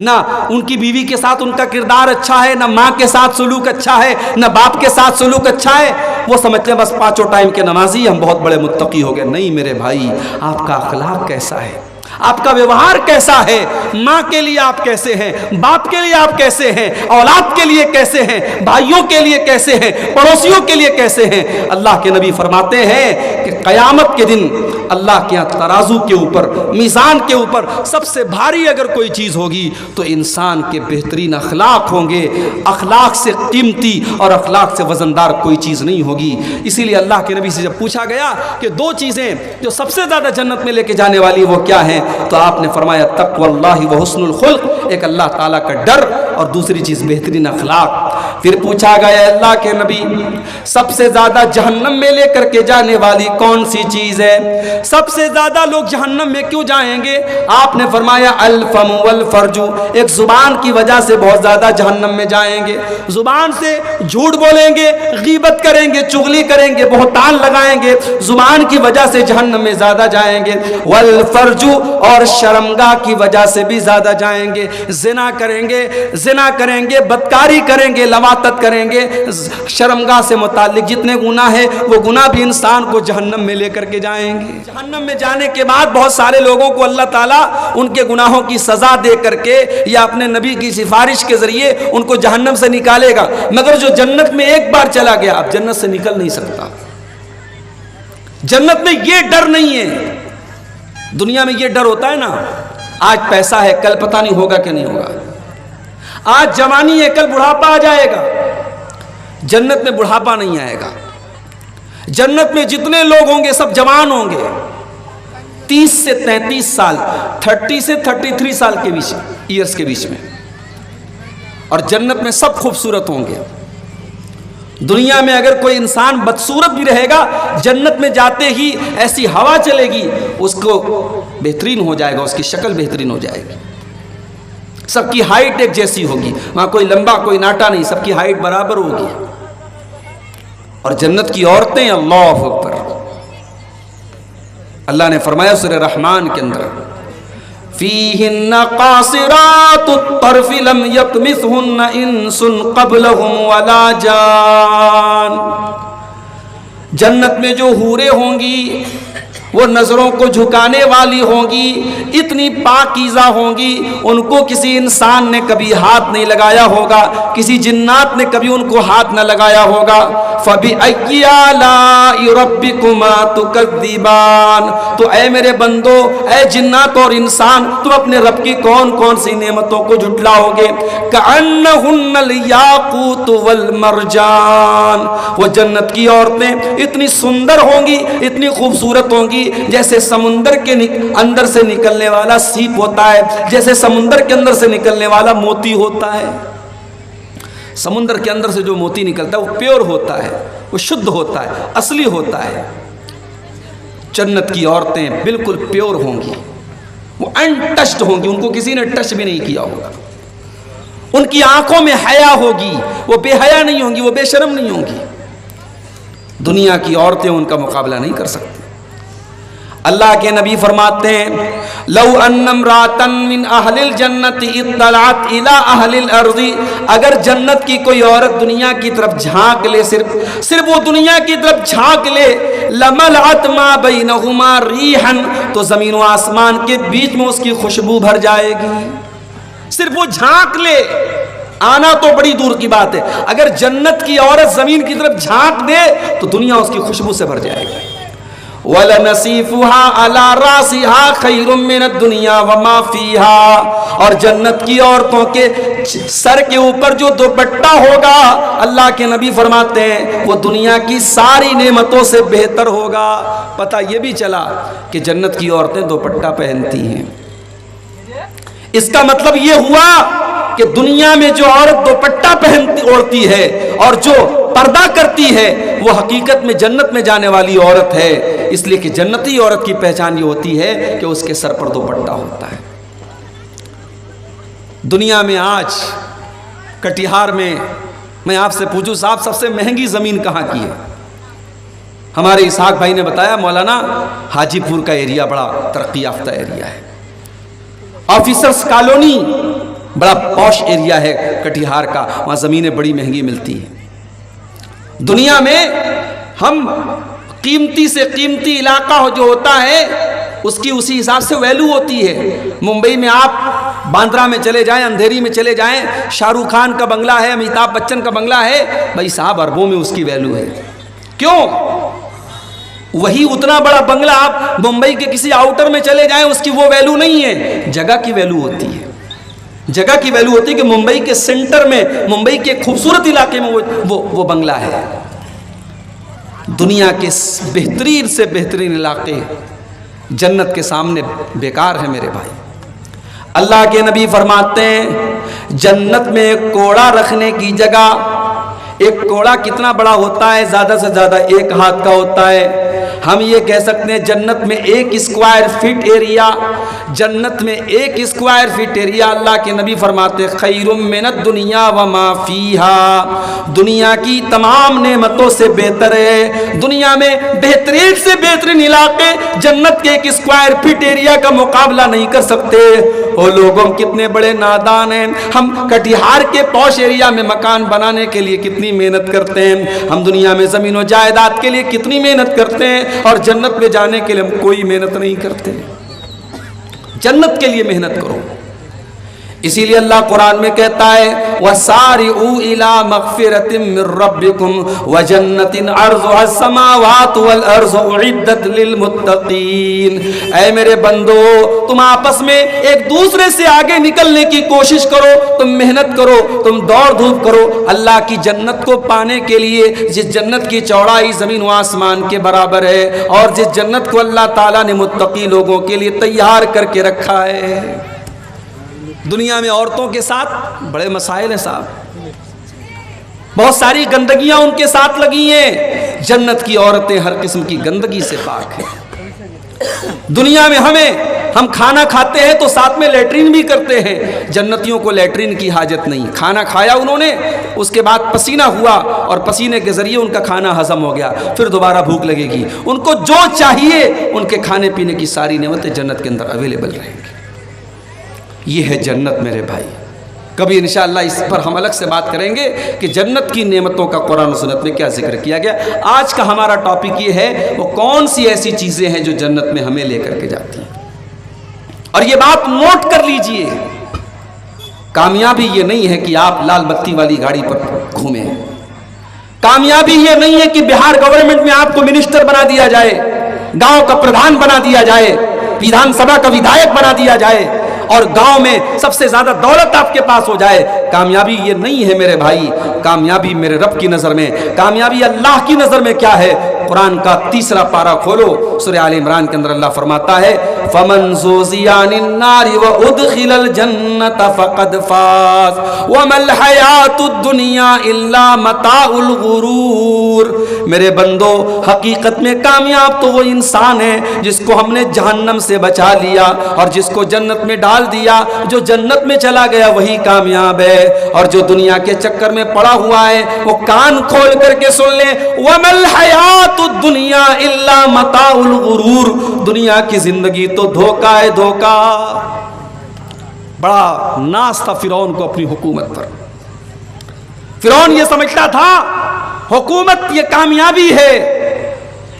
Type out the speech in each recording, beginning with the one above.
نہ ان کی بیوی کے ساتھ ان کا کردار اچھا ہے، نہ ماں کے ساتھ سلوک اچھا ہے، نہ باپ کے ساتھ سلوک اچھا ہے، وہ سمجھتے ہیں بس پانچوں ٹائم کے نمازی ہم بہت بڑے متقی ہو گئے۔ نہیں میرے بھائی، آپ کا اخلاق کیسا ہے، آپ کا ویوہار کیسا ہے، ماں کے لیے آپ کیسے ہیں، باپ کے لیے آپ کیسے ہیں، اولاد کے لیے کیسے ہیں، بھائیوں کے لیے کیسے ہیں، پڑوسیوں کے لیے کیسے ہیں۔ اللہ کے نبی فرماتے ہیں کہ قیامت کے دن اللہ کے یہاں ترازو کے اوپر، میزان کے اوپر سب سے بھاری اگر کوئی چیز ہوگی تو انسان کے بہترین اخلاق ہوں گے۔ اخلاق سے قیمتی اور اخلاق سے وزندار کوئی چیز نہیں ہوگی۔ اسی لیے اللہ کے نبی سے جب پوچھا گیا کہ دو چیزیں جو سب سے زیادہ جنت میں لے کے جانے والی وہ کیا ہیں، تو آپ نے فرمایا تقوی اللہ و حسن الخلق، ایک اللہ تعالیٰ کا ڈر، اور دوسری چیز بہترین اخلاق۔ پھر پوچھا گیا اللہ کے نبی سب سے زیادہ جہنم میں لے کر کے جانے والی کون سی چیز ہے، سب سے زیادہ لوگ جہنم میں کیوں جائیں گے؟ آپ نے فرمایا الفم والفرج، ایک زبان کی وجہ سے بہت زیادہ جہنم میں جائیں گے، زبان سے جھوٹ بولیں گے، غیبت کریں گے، چغلی کریں گے، بہتان لگائیں گے، زبان کی وجہ سے جہنم میں زیادہ جائیں گے، والفرج، اور شرمگاہ کی وجہ سے بھی زیادہ جائیں گے، زنا کریں گے، بدکاری کریں گے، لواطت کریں گے، شرمگاہ سے متعلق جتنے گناہ ہیں وہ گناہ بھی انسان کو جہنم میں لے کر کے جائیں گے۔ جہنم میں جانے کے بعد بہت سارے لوگوں کو اللہ تعالیٰ ان کے گناہوں کی سزا دے کر کے یا اپنے نبی کی سفارش کے ذریعے ان کو جہنم سے نکالے گا، مگر جو جنت میں ایک بار چلا گیا اب جنت سے نکل نہیں سکتا۔ جنت میں یہ ڈر نہیں ہے۔ دنیا میں یہ ڈر ہوتا ہے نا، آج پیسہ ہے کل پتہ نہیں ہوگا کہ نہیں ہوگا، آج جوانی ہے کل بڑھاپا آ جائے گا۔ جنت میں بڑھاپا نہیں آئے گا۔ جنت میں جتنے لوگ ہوں گے سب جوان ہوں گے، 30 سے 33 سال، 30 سے 33 سال کے بیچ ایئرس کے بیچ میں، اور جنت میں سب خوبصورت ہوں گے۔ دنیا میں اگر کوئی انسان بدصورت بھی رہے گا، جنت میں جاتے ہی ایسی ہوا چلے گی اس کو بہترین ہو جائے گا، اس کی شکل بہترین ہو جائے گی، سب کی ہائٹ ایک جیسی ہوگی، وہاں کوئی لمبا کوئی ناٹا نہیں، سب کی ہائٹ برابر ہوگی۔ اور جنت کی عورتیں اللہ اکبر، اللہ نے فرمایا سورہ رحمان کے اندر فیہن قاصرات الطرف لم یطمثہن انس قبلہم ولا جان، جنت میں جو حوریں ہوں گی وہ نظروں کو جھکانے والی ہوں گی، اتنی پاکیزہ ہوں گی، ان کو کسی انسان نے کبھی ہاتھ نہیں لگایا ہوگا، کسی جنات نے کبھی ان کو ہاتھ نہ لگایا ہوگا۔ فَبِأَيِّ آلَاءِ رَبِّكُمَا تُكَذِّبَانِ، تو اے میرے بندو، اے جنات اور انسان، تم اپنے رب کی کون کون سی نعمتوں کو جھٹلاؤ گے؟ كَأَنَّهُنَّ الْيَاقُوتُ وَالْمَرْجَانُ، وہ جنت کی عورتیں اتنی سندر ہوں گی، اتنی خوبصورت ہوں گی جیسے سمندر کے اندر سے نکلنے والا سیپ ہوتا ہے، جیسے سمندر کے اندر سے نکلنے والا موتی ہوتا ہے۔ سمندر کے اندر سے جو موتی نکلتا ہے وہ پیور ہوتا ہے، وہ شدھ ہوتا ہے، اصلی ہوتا ہے۔ جنت کی عورتیں بالکل پیور ہوں گی، وہ انٹچڈ ہوں گی، ان کو کسی نے ٹچ بھی نہیں کیا ہوگا۔ ان کی آنکھوں میں حیا ہوگی، وہ بے حیا نہیں ہوں گی، وہ بے شرم نہیں ہوں گی۔ دنیا کی عورتیں ان کا مقابلہ نہیں کر سکتی۔ اللہ کے نبی فرماتے ہیں لو ان امرأۃ من اہل الجنت اطلعت الی اہل الارض، اگر جنت کی کوئی عورت دنیا کی طرف جھانک لے، صرف وہ دنیا کی طرف جھانک لے، لملعت ما بینہما ریحا، تو زمین و آسمان کے بیچ میں اس کی خوشبو بھر جائے گی۔ صرف وہ جھانک لے، آنا تو بڑی دور کی بات ہے، اگر جنت کی عورت زمین کی طرف جھانک دے تو دنیا اس کی خوشبو سے بھر جائے گی۔ وَلَنَسِيفُهَا عَلَى رَاسِهَا خَيْرٌ مِّنَ الدُّنْيَا وَمَا فِيهَا، اور جنت کی عورتوں کے سر کے اوپر جو دوپٹہ ہوگا، اللہ کے نبی فرماتے ہیں وہ دنیا کی ساری نعمتوں سے بہتر ہوگا۔ پتہ یہ بھی چلا کہ جنت کی عورتیں دوپٹہ پہنتی ہیں، اس کا مطلب یہ ہوا کہ دنیا میں جو عورت دوپٹہ اوڑھتی ہے اور جو پردہ کرتی ہے وہ حقیقت میں جنت میں جانے والی عورت ہے، اس لیے کہ جنتی عورت کی پہچان یہ ہوتی ہے کہ اس کے سر پر دوپٹہ ہوتا ہے۔ دنیا میں آج کٹیہار میں آپ سے پوچھوں صاحب سب سے مہنگی زمین کہاں کی ہے؟ ہمارے اسحاق بھائی نے بتایا مولانا حاجی پور کا ایریا بڑا ترقی یافتہ ایریا ہے، آفیسرز کالونی بڑا پوش ایریا ہے کٹیہار کا، وہاں زمینیں بڑی مہنگی ملتی ہیں۔ دنیا میں ہم قیمتی سے قیمتی علاقہ جو ہوتا ہے اس کی اسی حساب سے ویلو ہوتی ہے۔ ممبئی میں آپ باندرا میں چلے جائیں، اندھیری میں چلے جائیں، شاہ رخ خان کا بنگلہ ہے، امیتابھ بچن کا بنگلہ ہے، بھائی صاحب اربوں میں اس کی ویلو ہے۔ کیوں؟ وہی اتنا بڑا بنگلہ آپ ممبئی کے کسی آؤٹر میں چلے جائیں، اس کی وہ ویلو نہیں ہے، جگہ کی ویلو ہوتی ہے۔ جگہ کی ویلو ہوتی ہے کہ ممبئی کے سینٹر میں، ممبئی کے خوبصورت علاقے میں وہ بنگلہ ہے۔ دنیا کے بہترین سے بہترین علاقے جنت کے سامنے بیکار ہے میرے بھائی۔ اللہ کے نبی فرماتے ہیں جنت میں ایک کوڑا رکھنے کی جگہ، ایک کوڑا کتنا بڑا ہوتا ہے؟ زیادہ سے زیادہ 1 ہاتھ کا ہوتا ہے۔ ہم یہ کہہ سکتے ہیں جنت میں 1 اسکوائر فٹ ایریا، جنت میں 1 اسکوائر فٹ ایریا، اللہ کے نبی فرماتے خیر من الدنیا وما فیہا، دنیا کی تمام نعمتوں سے بہتر ہے۔ دنیا میں بہترین سے بہترین علاقے جنت کے 1 اسکوائر فٹ ایریا کا مقابلہ نہیں کر سکتے۔ وہ لوگوں کتنے بڑے نادان ہیں، ہم کٹیہار کے پوش ایریا میں مکان بنانے کے لیے کتنی محنت کرتے ہیں، ہم دنیا میں زمین و جائیداد کے لیے کتنی محنت کرتے ہیں، اور جنت میں جانے کے لیے ہم کوئی محنت نہیں کرتے۔ جنت کے لیے محنت کرو۔ اسی لیے اللہ قرآن میں کہتا ہے وَسَارِعُوا إِلَىٰ مَغْفِرَةٍ مِّن رَّبِّكُمْ وَجَنَّةٍ عَرْضُهَا السَّمَاوَاتُ وَالْأَرْضُ أُعِدَّتْ لِلْمُتَّقِينَ۔ اے میرے بندو، تم آپس میں ایک دوسرے سے آگے نکلنے کی کوشش کرو، تم محنت کرو، تم دوڑ دھوپ کرو اللہ کی جنت کو پانے کے لیے، جس جنت کی چوڑائی زمین و آسمان کے برابر ہے، اور جس جنت کو اللہ تعالیٰ نے متقی لوگوں کے لیے تیار کر کے رکھا ہے۔ دنیا میں عورتوں کے ساتھ بڑے مسائل ہیں صاحب، بہت ساری گندگیاں ان کے ساتھ لگی ہیں۔ جنت کی عورتیں ہر قسم کی گندگی سے پاک ہیں۔ دنیا میں ہم کھانا کھاتے ہیں تو ساتھ میں لیٹرین بھی کرتے ہیں، جنتیوں کو لیٹرین کی حاجت نہیں۔ کھانا کھایا انہوں نے، اس کے بعد پسینہ ہوا اور پسینے کے ذریعے ان کا کھانا ہضم ہو گیا، پھر دوبارہ بھوک لگے گی، ان کو جو چاہیے ان کے کھانے پینے کی ساری نعمتیں جنت کے اندر اویلیبل رہیں گی۔ یہ ہے جنت میرے بھائی۔ کبھی انشاءاللہ اس پر ہم الگ سے بات کریں گے کہ جنت کی نعمتوں کا قرآن و سنت میں کیا ذکر کیا گیا۔ آج کا ہمارا ٹاپک یہ ہے وہ کون سی ایسی چیزیں ہیں جو جنت میں ہمیں لے کر کے جاتی ہیں۔ اور یہ بات نوٹ کر لیجئے، کامیابی یہ نہیں ہے کہ آپ لال بتی والی گاڑی پر گھومیں، کامیابی یہ نہیں ہے کہ بہار گورنمنٹ میں آپ کو منسٹر بنا دیا جائے، گاؤں کا پردھان بنا دیا جائے، ویدھان سبھا کا ودھایک بنا دیا جائے، اور گاؤں میں سب سے زیادہ دولت آپ کے پاس ہو جائے۔ کامیابی یہ نہیں ہے میرے بھائی۔ کامیابی میرے رب کی نظر میں، کامیابی اللہ کی نظر میں کیا ہے؟ قرآن کا 3 پارہ کھولو، سورہ آل عمران کے اندر اللہ فرماتا ہے فَمَنْ زُحْزِحَ عَنِ النَّارِ وَأُدْخِلَ الْجَنَّةَ فَقَدْ فَازَ وَمَا الْحَيَاةُ الدُّنْيَا إِلَّا مَتَاعُ الْغُرُورِ۔ میرے بندو، حقیقت میں کامیاب تو وہ انسان ہے جس کو ہم نے جہنم سے بچا لیا اور جس کو جنت میں ڈال دیا۔ جو جنت میں چلا گیا وہی کامیاب ہے، اور جو دنیا کے چکر میں پڑا ہوا ہے وہ کان کھول کر کے سن لیں وَمَا الْحَيَاةُ الدُّنْيَا إِلَّا مَتَاعُ الْغُرُورِ۔ دنیا کی زندگی تو دھوکہ ہے، دھوکہ۔ بڑا ناز تھا فرعون کو اپنی حکومت پر۔ فرعون یہ سمجھتا تھا حکومت یہ کامیابی ہے،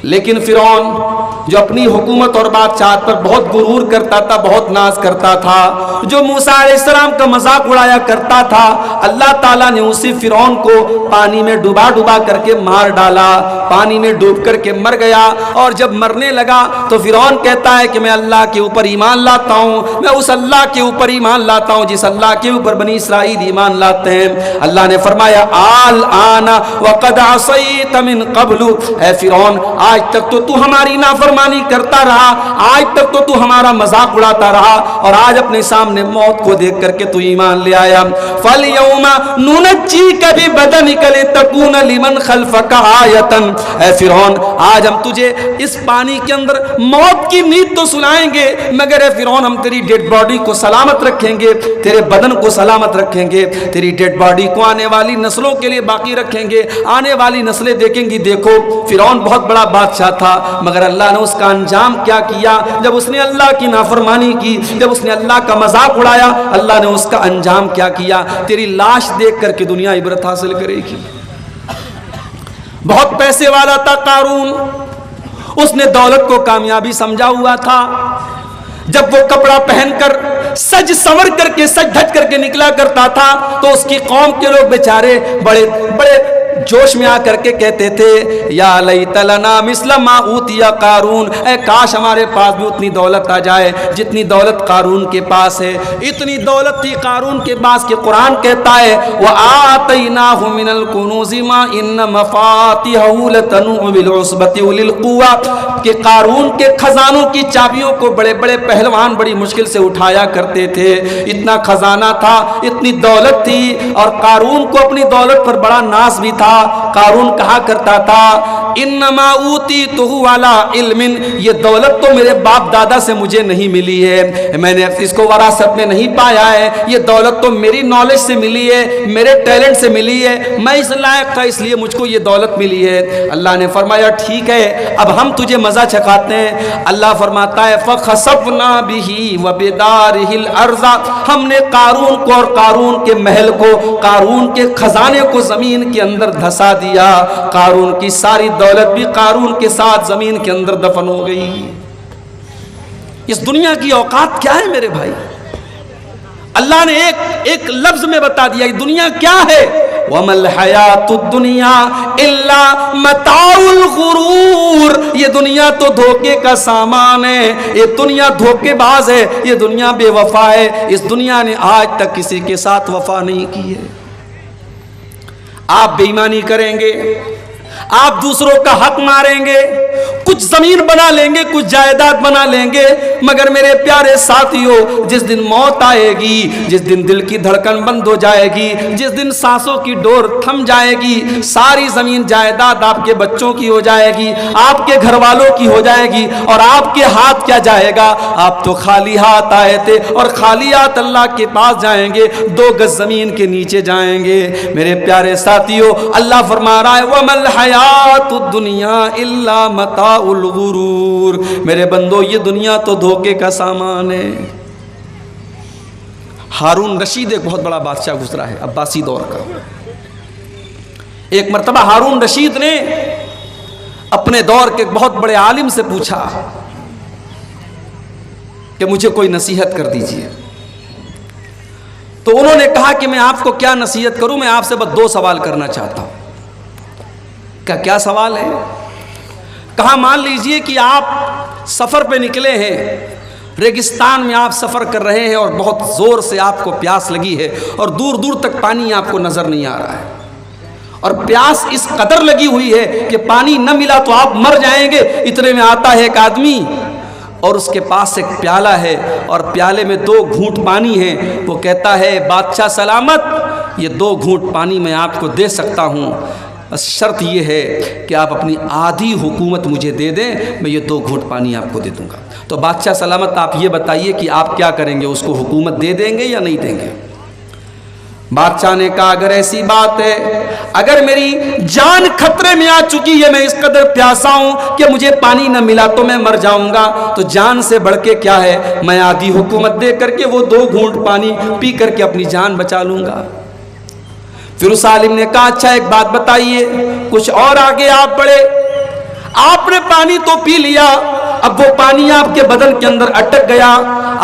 لیکن فرعون جو اپنی حکومت اور بادشاہت پر بہت غرور کرتا تھا، بہت ناز کرتا تھا، جو موسیٰ علیہ السلام کا مذاق اڑایا کرتا تھا، اللہ تعالیٰ نے اسی فرعون کو پانی میں ڈوبا ڈوبا کر کے مار ڈالا، پانی میں ڈوب کر کے مر گیا۔ اور جب مرنے لگا تو فرعون کہتا ہے کہ میں اللہ کے اوپر ایمان لاتا ہوں، میں اس اللہ کے اوپر ایمان لاتا ہوں جس اللہ کے اوپر بنی اسرائیل ایمان لاتے ہیں۔ اللہ نے فرمایا الآن وقد عصیت من قبل، اے فرعون آج تک تو ہماری نافرمانی کرتا رہا، آج تک تو ہمارا مذاق اڑاتا رہا، اور آج اپنے سامنے موت کو دیکھ کر کے تو ایمان لے آیا۔ فَالْيَوْمَ نُنَجِّيكَ بِبَدَنِكَ لِتَكُونَ لِمَنْ خَلْفَكَ آیَةً، اے فرعون آج ہم تجھے اس پانی کے اندر موت کی نیند تو سنائیں گے، مگر اے فرعون ہم تیری ڈیڈ باڈی کو سلامت رکھیں گے، تیرے بدن کو سلامت رکھیں گے، تیری ڈیڈ باڈی کو آنے والی نسلوں کے لیے باقی رکھیں گے، آنے والی نسلیں دیکھیں گی دیکھو فرعون بہت بڑا بادشاہ تھا مگر اللہ نے اس کا انجام کیا کیا، جب اس نے اللہ کی نافرمانی کی، جب اس نے اللہ کا مذاق اڑایا، اللہ نے اس کا انجام کیا کیا، تیری لاش دیکھ کر کے دنیا عبرت حاصل کرے گی۔ بہت پیسے والا تھا قارون، اس نے دولت کو کامیابی سمجھا ہوا تھا، جب وہ کپڑا پہن کر سج سنور کر کے سج دھج کر کے نکلا کرتا تھا تو اس کی قوم کے لوگ بیچارے بڑے بڑے جوش میں آ کر کے کہتے تھے یا لیت لنا مثل ما اوتی قارون، اے کاش ہمارے پاس بھی اتنی دولت آ جائے جتنی دولت قارون کے پاس ہے۔ اتنی دولت تھی قارون کے پاس کہ قرآن کہتا ہے وآتیناہ من الکنوز ما ان مفاتیحہ لتنوء بالعصبۃ اولی القوہ، کہ قارون کے خزانوں کی چابیوں کو بڑے بڑے پہلوان بڑی مشکل سے اٹھایا کرتے تھے، اتنا خزانہ تھا، اتنی دولت تھی، اور قارون کو اپنی دولت پر بڑا ناز بھی تھا۔ قارون کہا کرتا تھا انما اوتیتہ علی علم، یہ دولت تو میرے باپ دادا سے مجھے نہیں ملی ہے، میں نے اس کو وراثت میں نہیں پایا ہے، یہ دولت تو میری نالج سے ملی ہے، میرے ٹیلنٹ سے ملی ہے، میں اس لائق تھا اس لیے مجھ کو یہ دولت ملی ہے۔ اللہ نے فرمایا ٹھیک ہے اب ہم تجھے مزہ چکھاتے ہیں۔ اللہ فرماتا ہے فخسفنا بہ وبدارہ الارض، ہم نے قارون کو اور قارون کے محل کو، قارون کے خزانے کو زمین کے اندر دھسا دیا، قارون کی ساری دولت بھی قارون کے ساتھ زمین کے اندر دفن ہو گئی۔ اس دنیا کی اوقات کیا ہے میرے بھائی؟ اللہ نے ایک لفظ میں بتا دیا یہ دنیا کیا ہے، وَمَا الْحَيَاةُ الدُّنْيَا إِلَّا مَتَاعُ الْغُرُورِ، یہ دنیا تو دھوکے کا سامان ہے، یہ دنیا دھوکے باز ہے، یہ دنیا بے وفا ہے، اس دنیا نے آج تک کسی کے ساتھ وفا نہیں کی ہے۔ آپ بے ایمانی کریں گے، آپ دوسروں کا حق ماریں گے، کچھ زمین بنا لیں گے، کچھ جائیداد بنا لیں گے، مگر میرے پیارے ساتھیوں جس دن موت آئے گی، جس دن دل کی دھڑکن بند ہو جائے گی، جس دن سانسوں کی ڈور تھم جائے گی، ساری زمین جائیداد آپ کے بچوں کی ہو جائے گی، آپ کے گھر والوں کی ہو جائے گی، اور آپ کے ہاتھ کیا جائے گا؟ آپ تو خالی ہاتھ آئے تھے اور خالی ہاتھ اللہ کے پاس جائیں گے، 2 گز زمین کے نیچے جائیں گے۔ میرے پیارے ساتھیوں اللہ فرما رہا ہے وَمَا الْحَيَاةُ الدُّنْيَا إِلَّا مَتَاعُ الغرور، میرے بندو یہ دنیا تو دھوکے کا سامان ہے۔ ہارون رشید ایک بہت بڑا بادشاہ گزرا ہے عباسی دور کا۔ ایک مرتبہ ہارون رشید نے اپنے دور کے بہت بڑے عالم سے پوچھا کہ مجھے کوئی نصیحت کر دیجئے، تو انہوں نے کہا کہ میں آپ کو کیا نصیحت کروں، میں آپ سے بس 2 سوال کرنا چاہتا ہوں۔ کیا سوال ہے؟ کہا مان لیجئے کہ آپ سفر پہ نکلے ہیں، ریگستان میں آپ سفر کر رہے ہیں اور بہت زور سے آپ کو پیاس لگی ہے اور دور دور تک پانی آپ کو نظر نہیں آ رہا ہے، اور پیاس اس قدر لگی ہوئی ہے کہ پانی نہ ملا تو آپ مر جائیں گے۔ اتنے میں آتا ہے ایک آدمی اور اس کے پاس ایک پیالہ ہے اور پیالے میں 2 گھونٹ پانی ہے، وہ کہتا ہے بادشاہ سلامت یہ 2 گھونٹ پانی میں آپ کو دے سکتا ہوں، بس شرط یہ ہے کہ آپ اپنی آدھی حکومت مجھے دے دیں، میں یہ 2 گھونٹ پانی آپ کو دے دوں گا۔ تو بادشاہ سلامت آپ یہ بتائیے کہ آپ کیا کریں گے، اس کو حکومت دے دیں گے یا نہیں دیں گے؟ بادشاہ نے کہا اگر ایسی بات ہے، اگر میری جان خطرے میں آ چکی ہے، میں اس قدر پیاسا ہوں کہ مجھے پانی نہ ملا تو میں مر جاؤں گا، تو جان سے بڑھ کے کیا ہے، میں آدھی حکومت دے کر کے وہ 2 گھونٹ پانی پی کر کے اپنی جان بچا لوں گا۔ پھر اس عالم نے کہا اچھا ایک بات بتائیے، کچھ اور آگے آپ بڑھے، آپ نے پانی تو پی لیا، اب وہ پانی آپ کے بدن کے اندر اٹک گیا،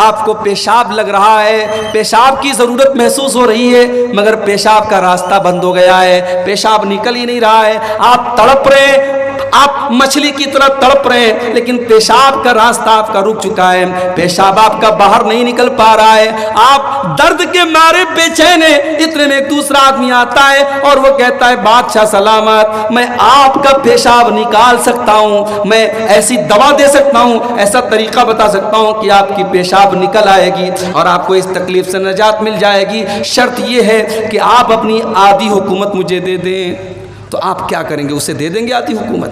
آپ کو پیشاب لگ رہا ہے، پیشاب کی ضرورت محسوس ہو رہی ہے، مگر پیشاب کا راستہ بند ہو گیا ہے، پیشاب نکل ہی نہیں رہا ہے، آپ تڑپ رہے ہیں، آپ مچھلی کی طرح تڑپ رہے ہیں، لیکن پیشاب کا راستہ آپ کا رک چکا ہے، پیشاب آپ کا باہر نہیں نکل پا رہا ہے، آپ درد کے مارے بے چین ہیں۔ اتنے میں ایک دوسرا آدمی آتا ہے اور وہ کہتا ہے بادشاہ سلامت میں آپ کا پیشاب نکال سکتا ہوں، میں ایسی دوا دے سکتا ہوں، ایسا طریقہ بتا سکتا ہوں کہ آپ کی پیشاب نکل آئے گی اور آپ کو اس تکلیف سے نجات مل جائے گی، شرط یہ ہے کہ آپ اپنی آدھی حکومت مجھے دے دیں۔ تو آپ کیا کریں گے، اسے دے دیں گے آدھی حکومت؟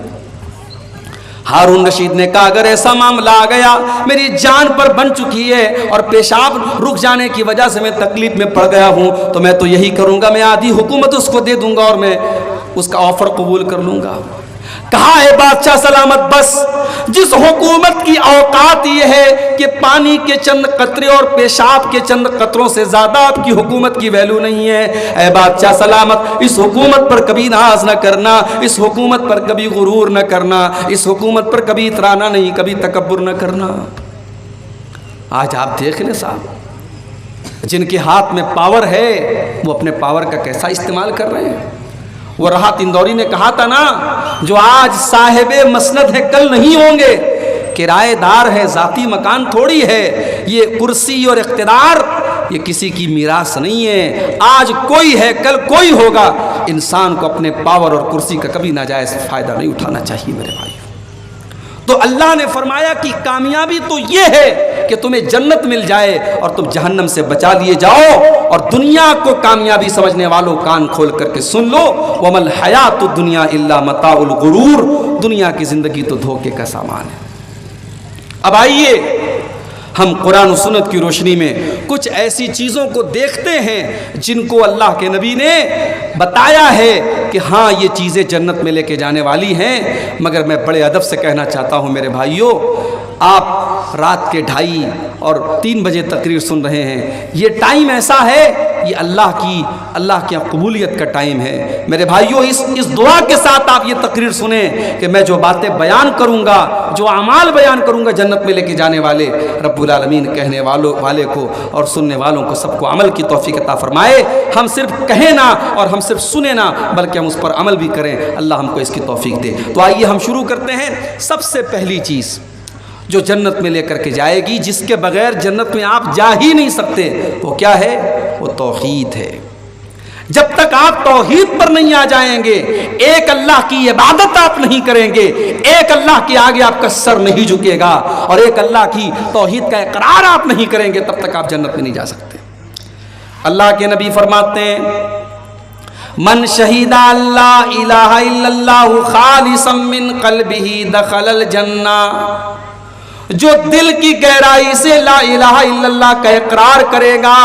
ہارون رشید نے کہا اگر ایسا معاملہ آ گیا، میری جان پر بن چکی ہے اور پیشاب رک جانے کی وجہ سے میں تکلیف میں پڑ گیا ہوں، تو میں تو یہی کروں گا، میں آدھی حکومت اس کو دے دوں گا اور میں اس کا آفر قبول کر لوں گا۔ کہا ہے بادشاہ سلامت بس جس حکومت کی اوقات یہ ہے کہ پانی کے چند قطرے اور پیشاب کے چند قطروں سے زیادہ آپ کی حکومت کی ویلیو نہیں ہے، اے بادشاہ سلامت اس حکومت پر کبھی ناز نہ کرنا، اس حکومت پر کبھی غرور نہ کرنا، اس حکومت پر کبھی اترانا نہیں، کبھی تکبر نہ کرنا۔ آج آپ دیکھ لیں صاحب، جن کے ہاتھ میں پاور ہے وہ اپنے پاور کا کیسا استعمال کر رہے ہیں۔ وہ راحت اندوری نے کہا تھا نا، جو آج صاحب مسند ہے کل نہیں ہوں گے، کرایہ دار ہے، ذاتی مکان تھوڑی ہے، یہ کرسی اور اقتدار یہ کسی کی میراث نہیں ہے، آج کوئی ہے کل کوئی ہوگا۔ انسان کو اپنے پاور اور کرسی کا کبھی ناجائز فائدہ نہیں اٹھانا چاہیے میرے بھائی۔ تو اللہ نے فرمایا کہ کامیابی تو یہ ہے کہ تمہیں جنت مل جائے اور تم جہنم سے بچا لیے جاؤ، اور دنیا کو کامیابی سمجھنے والوں کان کھول کر کے سن لو، وَمَا الْحَيَاةُ الدُّنْيَا إِلَّا مَتَاعُ الْغُرُورِ، دنیا کی زندگی تو دھوکے کا سامان ہے۔ اب آئیے ہم قرآن و سنت کی روشنی میں کچھ ایسی چیزوں کو دیکھتے ہیں جن کو اللہ کے نبی نے بتایا ہے کہ ہاں یہ چیزیں جنت میں لے کے جانے والی ہیں۔ مگر میں بڑے ادب سے کہنا چاہتا ہوں میرے بھائیوں، آپ رات کے 2:30 اور 3 بجے تقریر سن رہے ہیں، یہ ٹائم ایسا ہے، یہ اللہ کی قبولیت کا ٹائم ہے۔ میرے بھائیوں اس دعا کے ساتھ آپ یہ تقریر سنیں کہ میں جو باتیں بیان کروں گا، جو اعمال بیان کروں گا جنت میں لے کے جانے والے، رب العالمین کہنے والے کو اور سننے والوں کو سب کو عمل کی توفیق عطا فرمائے۔ ہم صرف کہیں نہ اور ہم صرف سنیں نہ بلکہ ہم اس پر عمل بھی کریں، اللہ ہم کو اس کی توفیق دے۔ تو آئیے ہم شروع کرتے ہیں۔ سب سے پہلی چیز جو جنت میں لے کر کے جائے گی، جس کے بغیر جنت میں آپ جا ہی نہیں سکتے، وہ کیا ہے؟ وہ توحید ہے۔ جب تک آپ توحید پر نہیں آ جائیں گے، ایک اللہ کی عبادت آپ نہیں کریں گے، ایک اللہ کے آگے آپ کا سر نہیں جھکے گا، اور ایک اللہ کی توحید کا اقرار آپ نہیں کریں گے، تب تک آپ جنت میں نہیں جا سکتے۔ اللہ کے نبی فرماتے ہیں، من شہید اللہ الہ الا اللہ خالصا من قلبہ دخل الجنہ، جو دل کی گہرائی سے لا الہ الا اللہ کا اقرار کرے گا،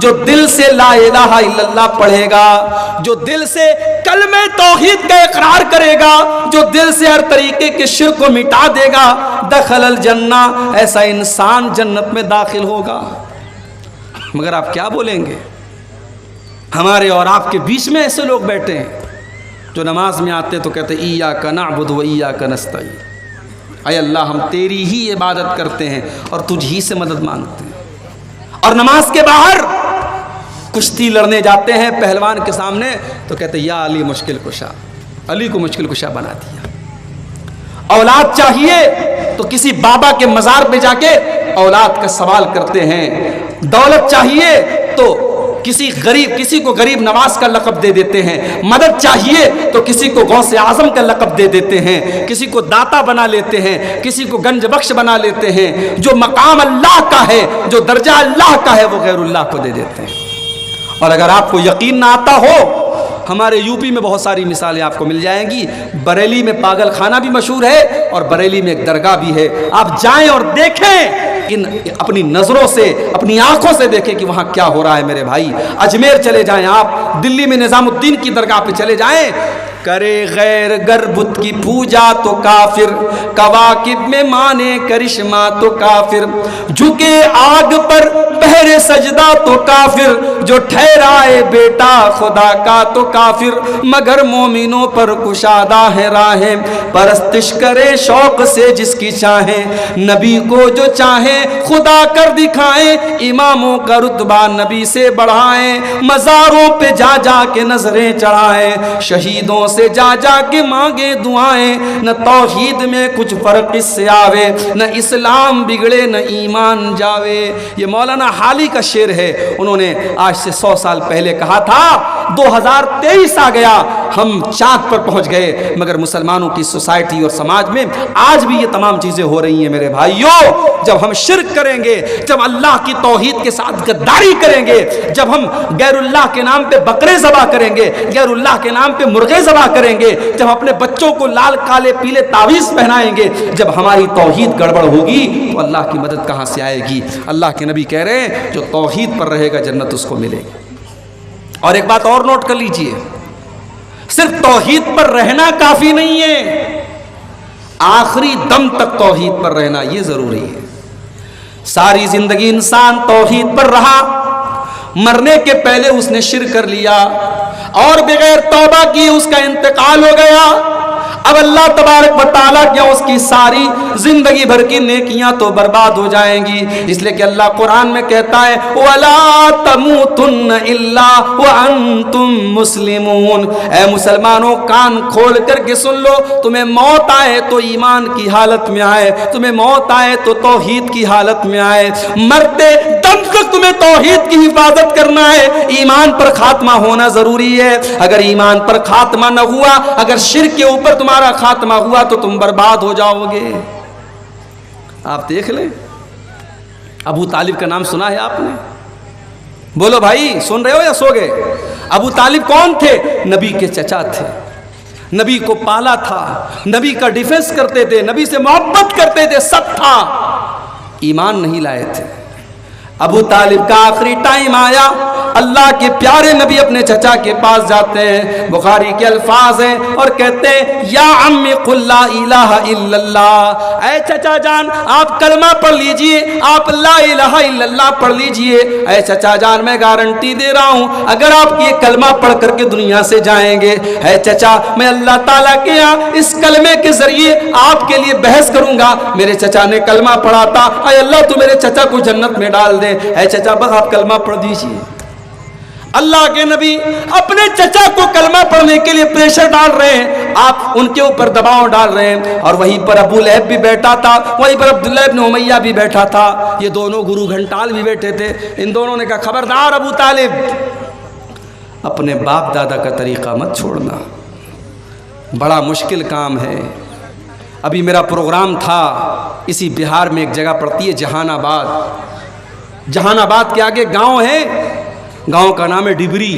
جو دل سے لا الہ الا اللہ پڑھے گا، جو دل سے کلمہ توحید کا اقرار کرے گا، جو دل سے ہر طریقے کے شرک کو مٹا دے گا، دخل الجنہ، ایسا انسان جنت میں داخل ہوگا۔ مگر آپ کیا بولیں گے؟ ہمارے اور آپ کے بیچ میں ایسے لوگ بیٹھے ہیں جو نماز میں آتے تو کہتے ایاک نعبد و ایاک نستعین، اے اللہ ہم تیری ہی عبادت کرتے ہیں اور تجھ ہی سے مدد مانگتے ہیں، اور نماز کے باہر کشتی لڑنے جاتے ہیں پہلوان کے سامنے تو کہتے یا علی مشکل کشا، علی کو مشکل کشا بنا دیا۔ اولاد چاہیے تو کسی بابا کے مزار پہ جا کے اولاد کا سوال کرتے ہیں، دولت چاہیے تو کسی کو غریب نواز کا لقب دے دیتے ہیں، مدد چاہیے تو کسی کو غوث اعظم کا لقب دے دیتے ہیں، کسی کو داتا بنا لیتے ہیں، کسی کو گنج بخش بنا لیتے ہیں۔ جو مقام اللہ کا ہے، جو درجہ اللہ کا ہے، وہ غیر اللہ کو دے دیتے ہیں۔ اور اگر آپ کو یقین نہ آتا ہو، ہمارے یو پی میں بہت ساری مثالیں آپ کو مل جائیں گی۔ بریلی میں پاگل خانہ بھی مشہور ہے اور بریلی میں ایک درگاہ بھی ہے، آپ جائیں اور دیکھیں، اپنی نظروں سے اپنی آنکھوں سے دیکھیں کہ وہاں کیا ہو رہا ہے میرے بھائی۔ اجمیر چلے جائیں آپ، دلی میں نظام الدین کی درگاہ پہ چلے جائیں، کرے غیر گر بت کی پوجا تو کافر، کواکب میں مانے کرشمہ تو کافر، جھکے آگ پر پہرے سجدہ تو کافر، جو ٹھہرائے بیٹا خدا کا تو کافر، مگر مومنوں پر کشادہ ہے راہیں، پرستش کرے شوق سے جس کی چاہیں، نبی کو جو چاہیں خدا کر دکھائیں، اماموں کا رتبہ نبی سے بڑھائیں، مزاروں پہ جا جا کے نظریں چڑھائیں، شہیدوں سے جا جا کے مانگے دعائیں، نہ توحید میں کچھ فرق اس سے آوے، نہ اسلام بگڑے نہ ایمان جاوے۔ یہ مولانا حالی کا شعر ہے، انہوں نے آج سے 100 سال پہلے کہا تھا۔ 2023 آ گیا، ہم چاند پر پہنچ گئے، مگر مسلمانوں کی سوسائٹی اور سماج میں آج بھی یہ تمام چیزیں ہو رہی ہیں میرے بھائیوں۔ جب ہم شرک کریں گے، جب اللہ کی توحید کے ساتھ غداری کریں گے، جب ہم غیر اللہ کے نام پہ بکرے ذبح کریں گے، غیر اللہ کے نام پہ مرغے ذبح کریں گے، جب اپنے بچوں کو لال کالے پیلے تعویذ پہنائیں گے، جب ہماری توحید گڑبڑ ہوگی تو اللہ کی مدد کہاں سے آئے گی؟ اللہ کے نبی کہہ رہے ہیں جو توحید پر رہے گا جنت اس کو ملے گی۔ اور ایک بات اور نوٹ کر لیجئے، صرف توحید پر رہنا کافی نہیں ہے، آخری دم تک توحید پر رہنا یہ ضروری ہے۔ ساری زندگی انسان توحید پر رہا، مرنے کے پہلے اس نے شرک کر لیا اور بغیر توبہ کی اس کا انتقال ہو گیا، اب اللہ تبارک و تعالیٰ کیا اس کی ساری زندگی بھر کی نیکیاں تو برباد ہو جائیں گی، اس لیے کہ اللہ قرآن میں کہتا ہے وَلَا تَمُوتُنَّ إِلَّا وَأَنْتُمْ مُسْلِمُونَ، اے مسلمانوں کان کھول کر کے سن لو، تمہیں موت آئے تو ایمان کی حالت میں آئے، تمہیں موت آئے تو توحید کی حالت میں آئے، مرتے دم تک تمہیں توحید کی حفاظت کرنا ہے، ایمان پر خاتمہ ہونا ضروری ہے۔ اگر ایمان پر خاتمہ نہ ہوا، اگر شرک کے اوپر تمہارا خاتمہ ہوا تو تم برباد ہو جاؤ گے۔ آپ دیکھ لیں، ابو طالب کا نام سنا ہے آپ نے؟ بولو بھائی، سن رہے ہو یا سو گئے؟ ابو طالب کون تھے؟ نبی کے چچا تھے، نبی کو پالا تھا، نبی کا ڈیفنس کرتے تھے، نبی سے محبت کرتے تھے، سب تھا، ایمان نہیں لائے تھے۔ ابو طالب کا آخری ٹائم آیا، اللہ کے پیارے نبی اپنے چچا کے پاس جاتے ہیں، بخاری کے الفاظ ہیں اور کہتے ہیں یا عمی قل لا الہ الا اللہ، اے چچا جان آپ کلمہ پڑھ لیجئے، آپ لا الہ الا اللہ پڑھ لیجئے، اے چچا جان میں گارنٹی دے رہا ہوں اگر آپ یہ کلمہ پڑھ کر کے دنیا سے جائیں گے، اے چچا میں اللہ تعالیٰ کے یہاں اس کلمے کے ذریعے آپ کے لیے بحث کروں گا۔ میرے چچا نے کلمہ پڑھا تھا، اے اللہ تو میرے چچا کو جنت میں ڈال دے، اے چچا بس آپ کلمہ پڑھ دیجئے۔ اللہ کے نبی اپنے چچا کو کلمہ پڑھنے کے لیے پریشر ڈال رہے ہیں، آپ ان کے اوپر دباؤ ڈال رہے ہیں، اور وہیں پر ابو لہب بھی بیٹھا تھا، وہیں پر عبداللہ ابن امیہ بھی بیٹھا تھا، یہ دونوں گرو گھنٹال بھی بیٹھے تھے۔ ان دونوں نے کہا خبردار ابو طالب، اپنے باپ دادا کا طریقہ مت چھوڑنا، بڑا مشکل کام ہے۔ ابھی میرا پروگرام تھا اسی بہار میں، ایک جگہ پڑتی ہے جہان آباد، جہان آباد کے آگے گاؤں ہے، گاؤں کا نام ہے ڈبری،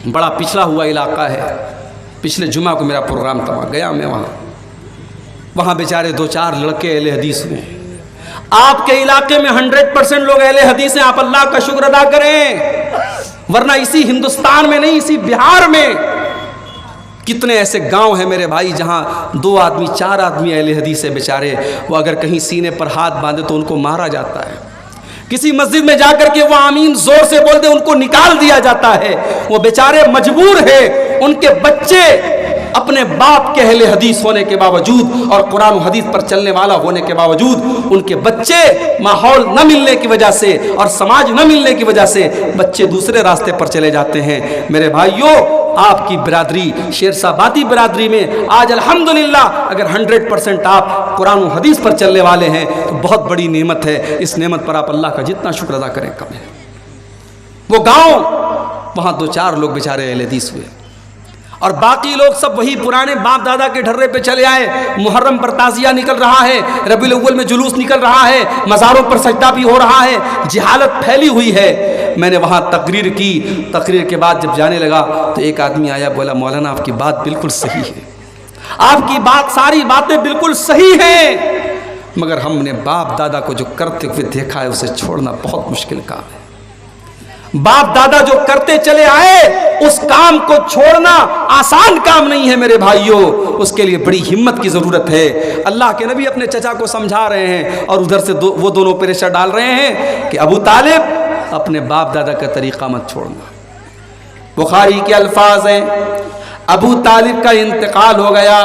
بڑا پچھڑا ہوا علاقہ ہے۔ پچھلے جمعہ کو میرا پروگرام تھا، گیا میں وہاں بیچارے دو چار لڑکے اہل حدیث میں، آپ کے علاقے میں 100% لوگ اہل حدیث ہیں، آپ اللہ کا شکر ادا کریں، ورنہ اسی ہندوستان میں نہیں، اسی بہار میں کتنے ایسے گاؤں ہیں میرے بھائی جہاں 2 آدمی 4 آدمی اہل حدیث ہیں بیچارے، وہ اگر کہیں سینے پر ہاتھ باندھے تو ان کو مارا جاتا ہے، کسی مسجد میں جا کر کے وہ آمین زور سے بول دے ان کو نکال دیا جاتا ہے، وہ بیچارے مجبور ہیں، ان کے بچے اپنے باپ کے اہل حدیث ہونے کے باوجود اور قرآن و حدیث پر چلنے والا ہونے کے باوجود ان کے بچے ماحول نہ ملنے کی وجہ سے اور سماج نہ ملنے کی وجہ سے بچے دوسرے راستے پر چلے جاتے ہیں۔ میرے بھائیوں، آپ کی برادری شیرسابادی برادری میں آج الحمدللہ اگر 100% آپ قرآن و حدیث پر چلنے والے ہیں تو بہت بڑی نعمت ہے، اس نعمت پر آپ اللہ کا جتنا شکر ادا کریں کم ہے۔ وہ گاؤں، وہاں 2-4 لوگ بیچارے اہل حدیث ہوئے اور باقی لوگ سب وہی پرانے باپ دادا کے ڈھرے پہ چلے آئے۔ محرم پر تعزیہ نکل رہا ہے، ربیع الاول میں جلوس نکل رہا ہے، مزاروں پر سجدہ بھی ہو رہا ہے، جہالت پھیلی ہوئی ہے۔ میں نے وہاں تقریر کی، تقریر کے بعد جب جانے لگا تو ایک آدمی آیا، بولا مولانا آپ کی بات بالکل صحیح ہے، آپ کی بات ساری باتیں بالکل صحیح ہیں، مگر ہم نے باپ دادا کو جو کرتے ہوئے دیکھا ہے اسے چھوڑنا بہت مشکل کام ہے۔ باپ دادا جو کرتے چلے آئے اس کام کو چھوڑنا آسان کام نہیں ہے میرے بھائیوں، اس کے لیے بڑی ہمت کی ضرورت ہے۔ اللہ کے نبی اپنے چچا کو سمجھا رہے ہیں اور ادھر سے وہ دونوں پریشر ڈال رہے ہیں کہ ابو طالب اپنے باپ دادا کا طریقہ مت چھوڑنا۔ بخاری کے الفاظ ہیں، ابو طالب کا انتقال ہو گیا،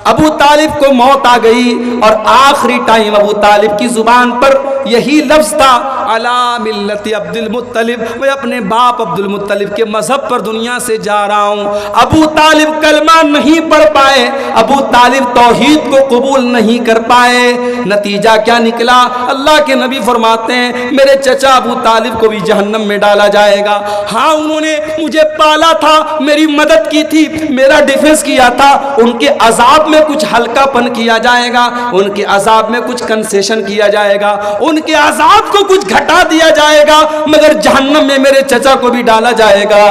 ابو طالب کو موت آ گئی اور آخری ٹائم ابو طالب کی زبان پر یہی لفظ تھا علی ملت عبد المطلب، میں اپنے باپ عبد المطلب کے مذہب پر دنیا سے جا رہا ہوں۔ ابو طالب کلمہ نہیں پڑھ پائے، ابو طالب توحید کو قبول نہیں کر پائے، نتیجہ کیا نکلا؟ اللہ کے نبی فرماتے ہیں میرے چچا ابو طالب کو بھی جہنم میں ڈالا جائے گا۔ ہاں انہوں نے مجھے پالا تھا، میری مدد کی تھی، میرا ڈیفنس کیا تھا، ان کے عذاب میں کچھ ہلکا پن کیا جائے گا، ان کے عذاب میں کچھ کنسیشن کیا جائے گا، ان کے عذاب کو کچھ ہٹا دیا جائے گا مگر جہنم میں میرے چچا کو بھی ڈالا جائے گا۔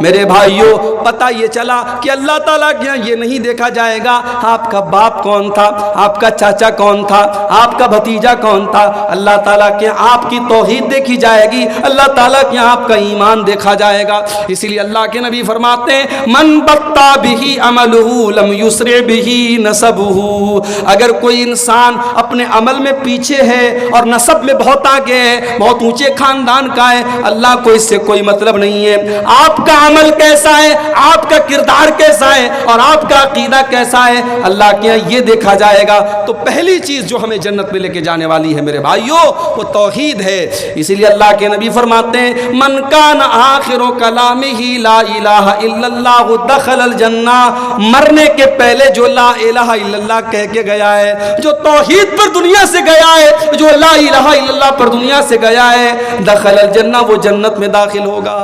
میرے بھائیوں، پتہ یہ چلا کہ اللہ تعالیٰ کے یہاں یہ نہیں دیکھا جائے گا آپ کا باپ کون تھا، آپ کا چاچا کون تھا، آپ کا بھتیجا کون تھا۔ اللہ تعالیٰ کے آپ کی توحید دیکھی جائے گی، اللہ تعالیٰ کے آپ کا ایمان دیکھا جائے گا۔ اسی لیے اللہ کے نبی فرماتے ہیں من بطا بہی عملہ لم یسرع بہی نسبہ، اگر کوئی انسان اپنے عمل میں پیچھے ہے اور نسب میں بہت آگے ہے، بہت اونچے خاندان کا ہے، اللہ کو اس سے کوئی مطلب نہیں ہے۔ آپ کا عمل کیسا ہے، آپ کا کردار کیسا ہے اور آپ کا عقیدہ کیسا ہے، اللہ کے یہاں یہ دیکھا جائے گا۔ تو پہلی چیز جو ہمیں جنت میں لے کے جانے والی ہے میرے بھائیوں، وہ توحید ہے۔ اسی لیے اللہ کے نبی فرماتے ہیں من کان آخر کلامہ لا الہ الا اللہ دخل الجنہ، مرنے کے پہلے جو لا الہ الا اللہ کہہ کے گیا ہے، جو توحید پر دنیا سے گیا ہے، جو لا الہ الا اللہ پر دنیا سے گیا ہے، دخل الجنہ، وہ جنت میں داخل ہوگا۔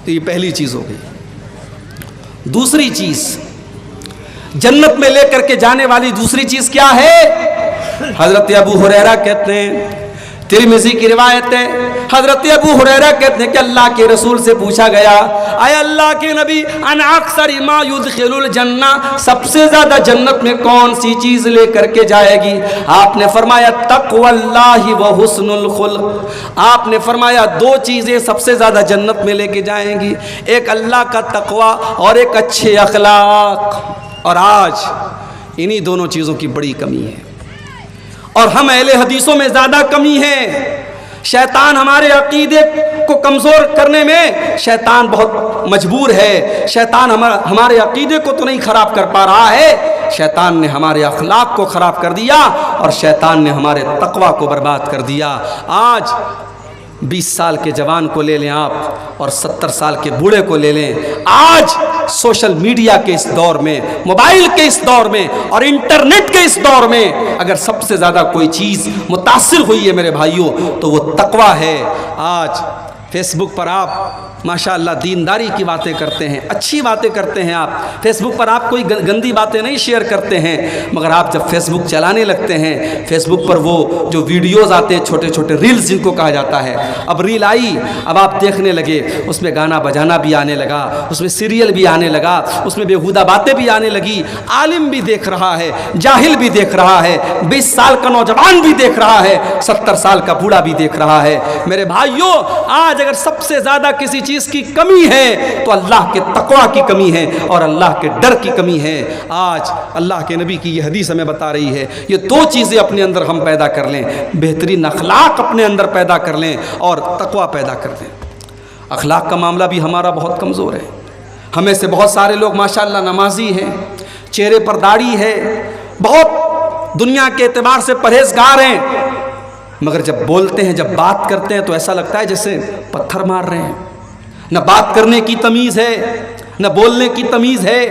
تو یہ پہلی چیز ہو گئی۔ دوسری چیز جنت میں لے کر کے جانے والی دوسری چیز کیا ہے؟ حضرت ابو ہریرہ کہتے ہیں، ترمذی کی روایت ہے، حضرت ابو ہریرہ کہتے ہیں کہ اللہ کے رسول سے پوچھا گیا اے اللہ کے نبی ان اکثر ما يدخل الجنہ، سب سے زیادہ جنت میں کون سی چیز لے کر کے جائے گی؟ آپ نے فرمایا تقوی اللہ و حسن الخلق۔ آپ نے فرمایا دو چیزیں سب سے زیادہ جنت میں لے کے جائیں گی، ایک اللہ کا تقوی اور ایک اچھے اخلاق۔ اور آج انہی دونوں چیزوں کی بڑی کمی ہے، اور ہم اہل حدیثوں میں زیادہ کمی ہے۔ شیطان ہمارے عقیدے کو کمزور کرنے میں شیطان بہت مجبور ہے۔ شیطان ہمارے عقیدے کو تو نہیں خراب کر پا رہا ہے، شیطان نے ہمارے اخلاق کو خراب کر دیا اور شیطان نے ہمارے تقوی کو برباد کر دیا۔ آج 20 سال کے جوان کو لے لیں آپ اور 70 سال کے بوڑھے کو لے لیں، آج سوشل میڈیا کے اس دور میں، موبائل کے اس دور میں اور انٹرنیٹ کے اس دور میں اگر سب سے زیادہ کوئی چیز متاثر ہوئی ہے میرے بھائیوں تو وہ تقوی ہے۔ آج فیس بک پر آپ ماشاءاللہ دینداری کی باتیں کرتے ہیں، اچھی باتیں کرتے ہیں، آپ فیس بک پر آپ کوئی گندی باتیں نہیں شیئر کرتے ہیں، مگر آپ جب فیس بک چلانے لگتے ہیں، فیس بک پر وہ جو ویڈیوز آتے ہیں، چھوٹے چھوٹے ریلز جن کو کہا جاتا ہے، اب ریل آئی، اب آپ دیکھنے لگے، اس میں گانا بجانا بھی آنے لگا، اس میں سیریل بھی آنے لگا، اس میں بےہودہ باتیں بھی آنے لگی، عالم بھی دیکھ رہا ہے، جاہل بھی دیکھ رہا ہے، 20 سال کا نوجوان بھی دیکھ رہا ہے، 70 سال کا بوڑھا بھی دیکھ رہا ہے۔ میرے بھائیوں، آج اگر سب سے زیادہ کسی چیز کی کمی ہے تو اللہ کے تقوی کی کمی ہے اور اللہ کے ڈر کی کمی ہے۔ آج اللہ کے نبی کی یہ حدیث ہمیں بتا رہی ہے، یہ دو چیزیں اپنے اندر ہم پیدا کر لیں، بہترین اخلاق اپنے اندر پیدا کر لیں اور تقوی پیدا کر لیں۔ اخلاق کا معاملہ بھی ہمارا بہت کمزور ہے، ہمیں سے بہت سارے لوگ ماشاءاللہ نمازی ہیں، چہرے پر داڑھی ہے، بہت دنیا کے اعتبار سے پرہیزگار ہیں، مگر جب بولتے ہیں، جب بات کرتے ہیں تو ایسا لگتا ہے جیسے پتھر مار رہے ہیں۔ نہ بات کرنے کی تمیز ہے، نہ بولنے کی تمیز ہے،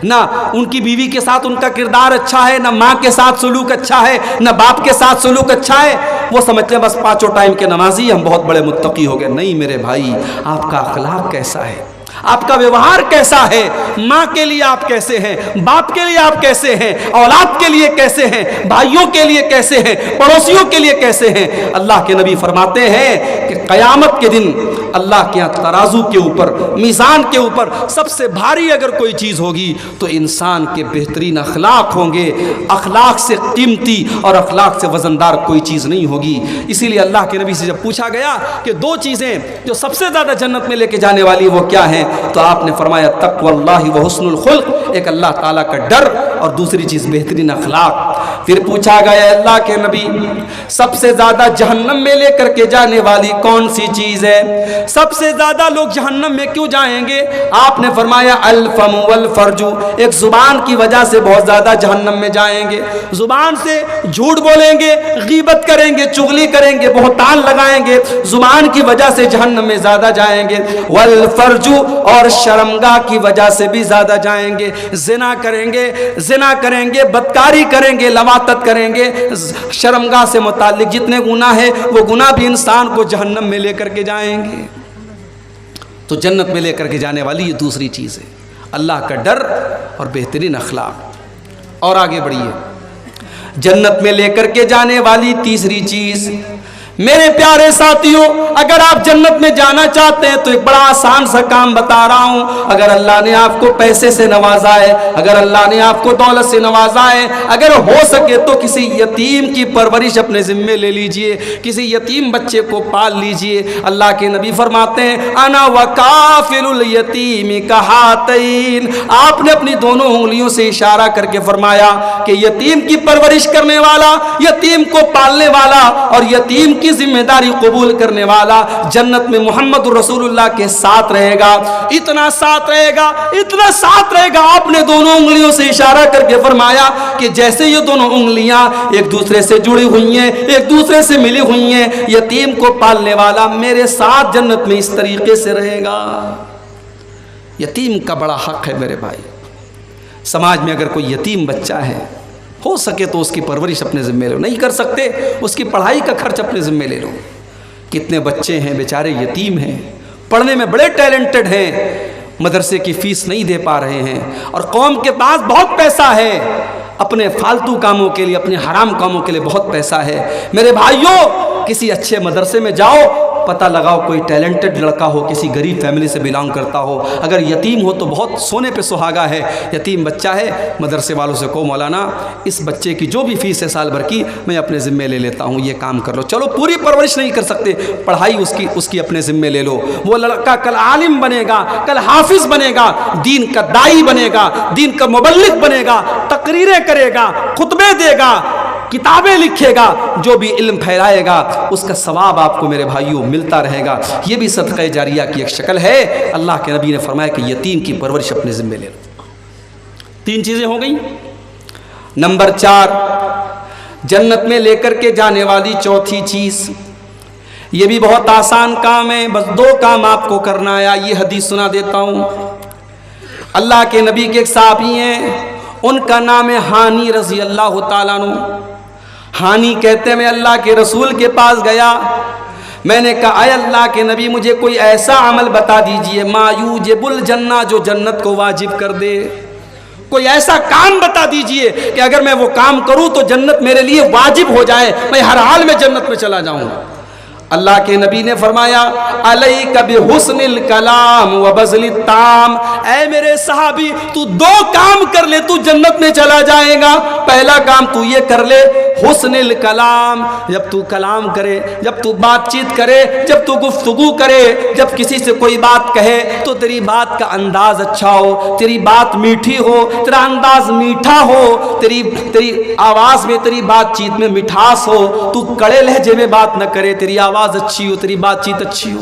نہ ان کی بیوی کے ساتھ ان کا کردار اچھا ہے، نہ ماں کے ساتھ سلوک اچھا ہے، نہ باپ کے ساتھ سلوک اچھا ہے۔ وہ سمجھتے ہیں بس 5 ٹائم کے نمازی ہم بہت بڑے متقی ہو گئے۔ نہیں میرے بھائی، آپ کا اخلاق کیسا ہے، آپ کا ویوہار کیسا ہے، ماں کے لیے آپ کیسے ہیں، باپ کے لیے آپ کیسے ہیں، اولاد کے لیے کیسے ہیں، بھائیوں کے لیے کیسے ہیں، پڑوسیوں کے لیے کیسے ہیں۔ اللہ کے نبی فرماتے ہیں کہ قیامت کے دن اللہ کے ترازو کے اوپر، میزان کے اوپر سب سے بھاری اگر کوئی چیز ہوگی تو انسان کے بہترین اخلاق ہوں گے۔ اخلاق سے قیمتی اور اخلاق سے وزندار کوئی چیز نہیں ہوگی۔ اسی لیے اللہ کے نبی سے جب پوچھا گیا کہ دو چیزیں جو سب سے زیادہ جنت میں لے کے جانے والی وہ کیا ہیں، تو آپ نے فرمایا تقوی اللہ و حسن الخلق، ایک اللہ تعالیٰ کا ڈر اور دوسری چیز بہترین اخلاق۔ پھر پوچھا گیا اللہ کے نبی سب سے زیادہ جہنم میں لے کر کے جانے والی کون سی چیز ہے، سب سے زیادہ لوگ جہنم میں کیوں جائیں گے؟ آپ نے فرمایا الفم والفرج، ایک زبان کی وجہ سے بہت زیادہ جہنم میں جائیں گے، زبان سے جھوٹ بولیں گے، غیبت کریں گے، چغلی کریں گے، بہتان لگائیں گے، زبان کی وجہ سے جہنم میں زیادہ جائیں گے، والفرج، اور شرمگاہ کی وجہ سے بھی زیادہ جائیں گے، زنا کریں گے، بدکاری کریں گے، لواطت کریں گے، شرمگاہ سے متعلق جتنے گناہ ہیں وہ گناہ بھی انسان کو جہنم میں لے کر کے جائیں گے۔ تو جنت میں لے کر کے جانے والی یہ دوسری چیز ہے، اللہ کا ڈر اور بہترین اخلاق۔ اور آگے بڑھیے، جنت میں لے کر کے جانے والی تیسری چیز میرے پیارے ساتھیوں، اگر آپ جنت میں جانا چاہتے ہیں تو ایک بڑا آسان سا کام بتا رہا ہوں۔ اگر اللہ نے آپ کو پیسے سے نوازا ہے، اگر اللہ نے آپ کو دولت سے نوازا ہے، اگر ہو سکے تو کسی یتیم کی پرورش اپنے ذمے لے لیجئے، کسی یتیم بچے کو پال لیجئے۔ اللہ کے نبی فرماتے ہیں انا وکافل الیتیم کہاتین، آپ نے اپنی دونوں انگلیوں سے اشارہ کر کے فرمایا کہ یتیم کی پرورش کرنے والا، یتیم کو پالنے والا اور یتیم کی ذمہ داری قبول کرنے والا جنت میں محمد رسول اللہ کے ساتھ رہے گا۔ اتنا ساتھ رہے گا، اتنا ساتھ رہے گا، آپ نے دونوں انگلیوں سے اشارہ کر کے فرمایا کہ جیسے یہ دونوں انگلیاں ایک دوسرے سے جڑی ہوئی ہیں، ایک دوسرے سے ملی ہوئی ہیں، یتیم کو پالنے والا میرے ساتھ جنت میں اس طریقے سے رہے گا۔ یتیم کا بڑا حق ہے میرے بھائی۔ سماج میں اگر کوئی یتیم بچہ ہے، ہو سکے تو اس کی پرورش اپنے ذمہ لے لو، نہیں کر سکتے اس کی پڑھائی کا خرچ اپنے ذمہ لے لو۔ کتنے بچے ہیں بیچارے یتیم ہیں، پڑھنے میں بڑے ٹیلنٹڈ ہیں، مدرسے کی فیس نہیں دے پا رہے ہیں، اور قوم کے پاس بہت پیسہ ہے، اپنے فالتو کاموں کے لیے، اپنے حرام کاموں کے لیے بہت پیسہ ہے۔ میرے بھائیوں، کسی اچھے مدرسے میں جاؤ، پتہ لگاؤ کوئی ٹیلنٹڈ لڑکا ہو، کسی غریب فیملی سے بلانگ کرتا ہو، اگر یتیم ہو تو بہت سونے پہ سہاگا ہے۔ یتیم بچہ ہے، مدرسے والوں سے کہو مولانا اس بچے کی جو بھی فیس ہے سال بھر کی میں اپنے ذمہ لے لیتا ہوں، یہ کام کر لو۔ چلو پوری پرورش نہیں کر سکتے، پڑھائی اس کی اپنے ذمہ لے لو۔ وہ لڑکا کل عالم بنے گا، کل حافظ بنے گا، دین کا داعی بنے گا، دین کا مبلغ بنے گا، تقریریں کرے گا، خطبے دے گا، کتابیں لکھے گا، جو بھی علم پھیلائے گا اس کا ثواب آپ کو میرے بھائیوں ملتا رہے گا۔ یہ بھی صدقہ جاریہ کی ایک شکل ہے۔ اللہ کے نبی نے فرمایا کہ یتیم کی پرورش اپنے ذمہ لے لو۔ 3 چیزیں ہو گئیں۔ نمبر 4، جنت میں لے کر کے جانے والی چوتھی چیز، یہ بھی بہت آسان کام ہے، بس 2 کام آپ کو کرنا ہے۔ یہ حدیث سنا دیتا ہوں۔ اللہ کے نبی کے ایک صحابی ہیں، ان کا نام ہے ہانی رضی اللہ تعالیٰ عنہ۔ ہانی کہتے ہیں میں اللہ کے رسول کے پاس گیا، میں نے کہا اے اللہ کے نبی مجھے کوئی ایسا عمل بتا دیجئے ما یوجب الجنہ، جو جنت کو واجب کر دے۔ کوئی ایسا کام بتا دیجئے کہ اگر میں وہ کام کروں تو جنت میرے لیے واجب ہو جائے، میں ہر حال میں جنت میں چلا جاؤں۔ اللہ کے نبی نے فرمایا علیک بحسن الکلام وبذل الطعام، اے میرے صحابی تو 2 کام کر لے تو جنت میں چلا جائے گا۔ پہلا کام تو یہ کر لے حسن الکلام، جب تو کلام کرے، جب تو بات چیت کرے، جب تو گفتگو کرے، جب کسی سے کوئی بات کہے تو تیری بات کا انداز اچھا ہو، تیری بات میٹھی ہو، تیرا انداز میٹھا ہو، تیری آواز میں، تیری بات چیت میں مٹھاس ہو، تو کڑے لہجے میں بات نہ کرے، تیری آواز اچھی ہو، تیری بات چیت اچھی ہو۔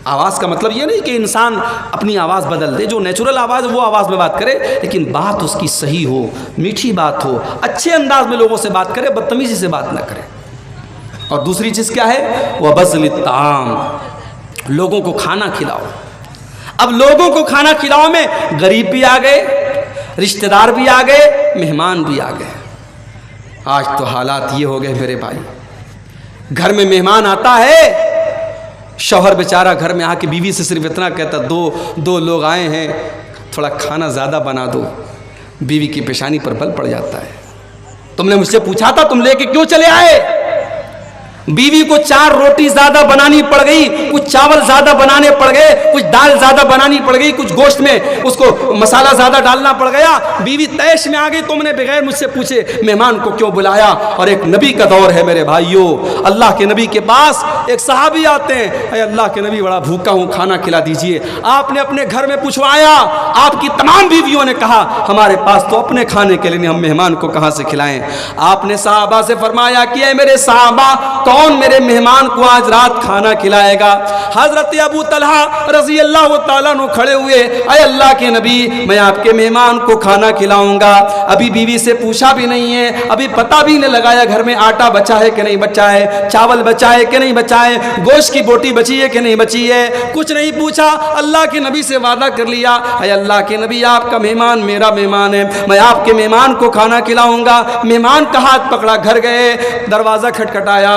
آواز کا مطلب یہ نہیں کہ انسان اپنی آواز بدل دے، جو نیچرل آواز وہ آواز میں بات کرے، لیکن بات اس کی صحیح ہو، میٹھی بات ہو، اچھے انداز میں لوگوں سے بات کرے، بدتمیزی سے بات نہ کرے۔ اور دوسری چیز کیا ہے؟ وبذل الطعام، لوگوں کو کھانا کھلاؤ۔ اب لوگوں کو کھانا کھلاؤ میں غریب بھی آ گئے، رشتہ دار بھی آ گئے، مہمان بھی آ گئے۔ آج تو حالات یہ ہو گئے میرے بھائی، گھر میں مہمان آتا ہے، شوہر بیچارہ گھر میں آ کے بیوی سے صرف اتنا کہتا دو لوگ آئے ہیں، تھوڑا کھانا زیادہ بنا دو، بیوی کی پیشانی پر بل پڑ جاتا ہے۔ تم نے مجھ سے پوچھا تھا تم لے کے کیوں چلے آئے؟ بیوی کو 4 روٹی زیادہ بنانی پڑ گئی، کچھ چاول زیادہ بنانے پڑ گئے، کچھ دال زیادہ بنانی پڑ گئی، کچھ گوشت میں اس کو مسالہ زیادہ ڈالنا پڑ گیا، بیوی تیش میں آ گئی، تم نے بغیر مجھ سے پوچھے مہمان کو کیوں بلایا؟ اور ایک نبی کا دور ہے میرے بھائیوں، اللہ کے نبی کے پاس ایک صحابی آتے ہیں، اے اللہ کے نبی بڑا بھوکا ہوں، کھانا کھلا دیجئے۔ آپ نے اپنے گھر میں پوچھوایا، آپ کی تمام بیویوں نے کہا ہمارے پاس تو اپنے کھانے کے لیے ہم مہمان کو کہاں سے کھلائیں؟ آپ نے صحابہ سے فرمایا کہ اے میرے صحابہ، کون میرے مہمان کو آج رات کھانا کھلائے گا؟ حضرت ابو طلحہ رضی اللہ تعالیٰ عنہ کھڑے ہوئے، اے اللہ کے نبی میں آپ کے مہمان کو کھانا کھلاؤں گا۔ ابھی بیوی سے پوچھا بھی نہیں ہے، ابھی پتہ بھی نہیں لگایا گھر میں آٹا بچا ہے کہ نہیں بچا ہے، چاول بچا ہے کہ نہیں بچا ہے، گوشت کی بوٹی بچی ہے کہ نہیں بچی ہے، کچھ نہیں پوچھا، اللہ کے نبی سے وعدہ کر لیا اے اللہ کے نبی آپ کا مہمان میرا مہمان ہے، میں آپ کے مہمان کو کھانا کھلاؤں گا۔ مہمان کا ہاتھ پکڑا، گھر گئے، دروازہ کھٹکھٹایا،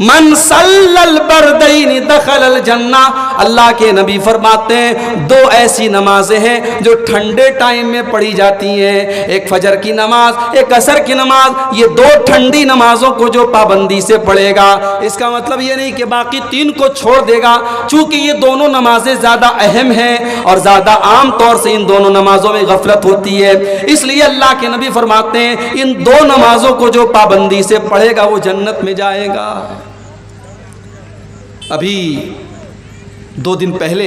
من صلی البردین دخل الجنہ، اللہ کے نبی فرماتے ہیں دو ایسی نمازیں ہیں جو ٹھنڈے ٹائم میں پڑھی جاتی ہیں، ایک فجر کی نماز، ایک عصر کی نماز، یہ دو ٹھنڈی نمازوں کو جو پابندی سے پڑھے گا، اس کا مطلب یہ نہیں کہ باقی تین کو چھوڑ دے گا، چونکہ یہ دونوں نمازیں زیادہ اہم ہیں اور زیادہ عام طور سے ان دونوں نمازوں میں غفلت ہوتی ہے، اس لیے اللہ کے نبی فرماتے ہیں ان دو نمازوں کو جو پابندی سے پڑھے گا وہ جنت میں جائے گا۔ ابھی 2 دن پہلے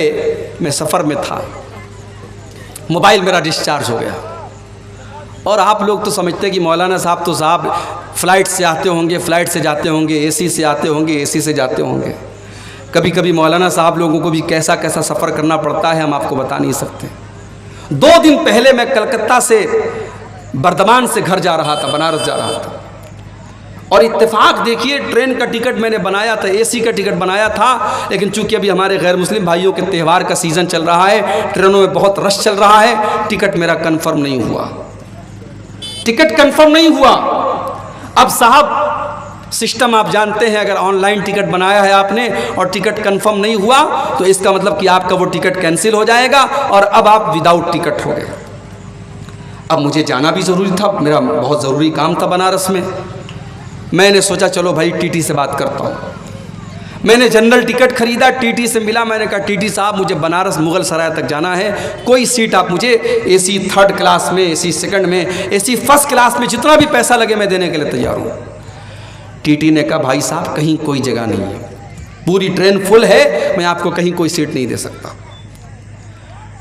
میں سفر میں تھا، موبائل میرا ڈسچارج ہو گیا، اور آپ لوگ تو سمجھتے کہ مولانا صاحب تو صاحب فلائٹ سے آتے ہوں گے، فلائٹ سے جاتے ہوں گے، اے سی سے آتے ہوں گے، اے سی سے جاتے ہوں گے۔ کبھی کبھی مولانا صاحب لوگوں کو بھی کیسا کیسا سفر کرنا پڑتا ہے ہم آپ کو بتا نہیں سکتے۔ 2 دن پہلے میں کلکتہ سے بردمان سے گھر جا رہا تھا، بنارس جا رہا تھا، اور اتفاق دیکھیے ٹرین کا ٹکٹ میں نے بنایا تھا، اے سی کا ٹکٹ بنایا تھا، لیکن چونکہ ابھی ہمارے غیر مسلم بھائیوں کے تہوار کا سیزن چل رہا ہے، ٹرینوں میں بہت رش چل رہا ہے، ٹکٹ میرا کنفرم نہیں ہوا، ٹکٹ کنفرم نہیں ہوا۔ اب صاحب سسٹم آپ جانتے ہیں، اگر آن لائن ٹکٹ بنایا ہے آپ نے اور ٹکٹ کنفرم نہیں ہوا تو اس کا مطلب کہ آپ کا وہ ٹکٹ کینسل ہو جائے گا اور اب آپ وداؤٹ ٹکٹ ہو گئے۔ اب مجھے جانا بھی ضروری تھا، میرا بہت ضروری کام تھا بنارس میں، میں نے سوچا چلو بھائی ٹی ٹی سے بات کرتا ہوں۔ میں نے جنرل ٹکٹ خریدا، ٹی ٹی سے ملا، میں نے کہا ٹی ٹی صاحب مجھے بنارس مغل سرائے تک جانا ہے، کوئی سیٹ آپ مجھے اے سی 3rd کلاس میں، اے سی 2nd میں، اے سی 1st کلاس میں، جتنا بھی پیسہ لگے میں دینے کے لیے تیار ہوں۔ ٹی ٹی نے کہا بھائی صاحب کہیں کوئی جگہ نہیں ہے، پوری ٹرین فل ہے، میں آپ کو کہیں کوئی سیٹ نہیں دے سکتا۔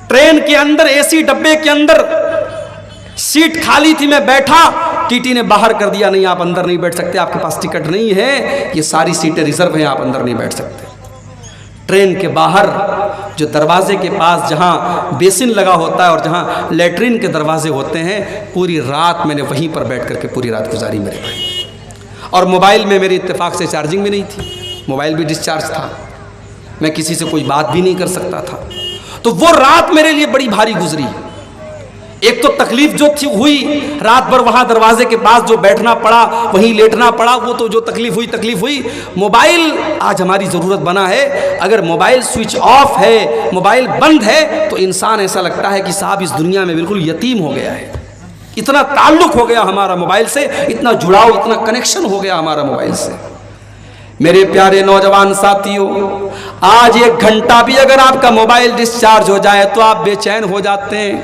ٹرین کے اندر اے سی ڈبے کے اندر سیٹ خالی تھی، میں بیٹھا، ٹی ٹی نے باہر کر دیا، نہیں آپ اندر نہیں بیٹھ سکتے، آپ کے پاس ٹکٹ نہیں ہے، یہ ساری سیٹیں ریزرو ہیں، آپ اندر نہیں بیٹھ سکتے۔ ٹرین کے باہر جو دروازے کے پاس جہاں بیسن لگا ہوتا ہے اور جہاں لیٹرین کے دروازے ہوتے ہیں، پوری رات میں نے وہیں پر بیٹھ کر کے پوری رات گزاری میرے بھائی، اور موبائل میں میری اتفاق سے چارجنگ بھی نہیں تھی، موبائل بھی ڈسچارج تھا، میں کسی سے کوئی بات بھی نہیں کر سکتا تھا، تو وہ رات میرے لیے بڑی بھاری گزری۔ ایک تو تکلیف جو تھی ہوئی، رات بھر وہاں دروازے کے پاس جو بیٹھنا پڑا، وہیں لیٹنا پڑا، وہ تو جو تکلیف ہوئی۔ موبائل آج ہماری ضرورت بنا ہے، اگر موبائل سوئچ آف ہے، موبائل بند ہے تو انسان ایسا لگتا ہے کہ صاحب اس دنیا میں بالکل یتیم ہو گیا ہے، اتنا تعلق ہو گیا ہمارا موبائل سے، اتنا جڑاؤ، اتنا کنیکشن ہو گیا ہمارا موبائل سے۔ میرے پیارے نوجوان ساتھیوں، آج 1 گھنٹہ بھی اگر آپ کا موبائل ڈسچارج ہو جائے تو آپ بے چین ہو جاتے ہیں،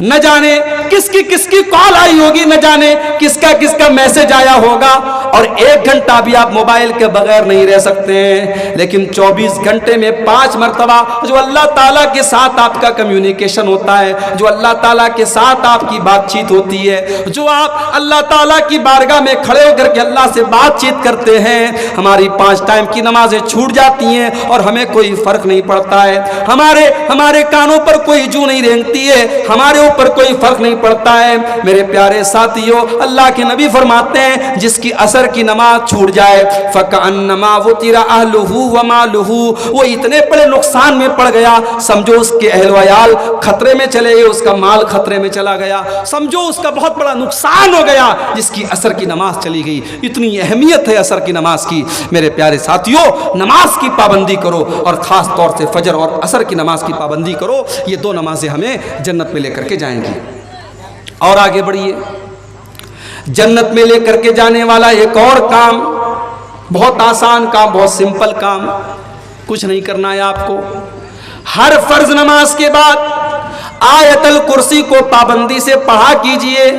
نہ جانے کس کی کال آئی ہوگی، نہ جانے کس کا میسج آیا ہوگا، اور 1 گھنٹہ بھی آپ موبائل کے بغیر نہیں رہ سکتے ہیں۔ لیکن 24 گھنٹے میں 5 مرتبہ جو اللہ تعالیٰ کے ساتھ آپ کا کمیونیکیشن ہوتا ہے، جو اللہ تعالیٰ کے ساتھ آپ کی بات چیت ہوتی ہے، جو آپ اللہ تعالیٰ کی بارگاہ میں کھڑے ہو کر کے اللہ سے بات چیت کرتے ہیں، ہماری 5 ٹائم کی نمازیں چھوٹ جاتی ہیں اور ہمیں کوئی فرق نہیں پڑتا ہے، ہمارے کانوں پر کوئی جو نہیں رینگتی ہے، ہمارے پر کوئی فرق نہیں پڑتا ہے۔ میرے پیارے ساتھیوں، اللہ کے نبی فرماتے ہیں جس کی عصر کی نماز چھوٹ جائے فَكَأَنَّمَا وُتِرَ أَهْلُهُ وَمَالُهُ، وہ اتنے بڑے نقصان میں پڑ گیا، سمجھو اس کے اہل و عیال خطرے میں چلے گئے، اس کا مال خطرے میں چلا گیا، سمجھو اس کا بہت بڑا نقصان ہو گیا جس کی عصر کی نماز چلی گئی۔ اتنی اہمیت ہے عصر کی نماز کی۔ میرے پیارے ساتھیوں، نماز کی پابندی کرو، اور خاص طور سے فجر اور عصر کی نماز کی پابندی کرو، یہ 2 نمازیں ہمیں جنت میں لے کر کے جائیں گی۔ اور آگے بڑھیے، جنت میں لے کر کے جانے والا ایک اور کام، بہت آسان کام، بہت سمپل کام، کچھ نہیں کرنا ہے آپ کو۔ ہر فرض نماز کے بعد آیت الکرسی کو پابندی سے پڑھا کیجئے۔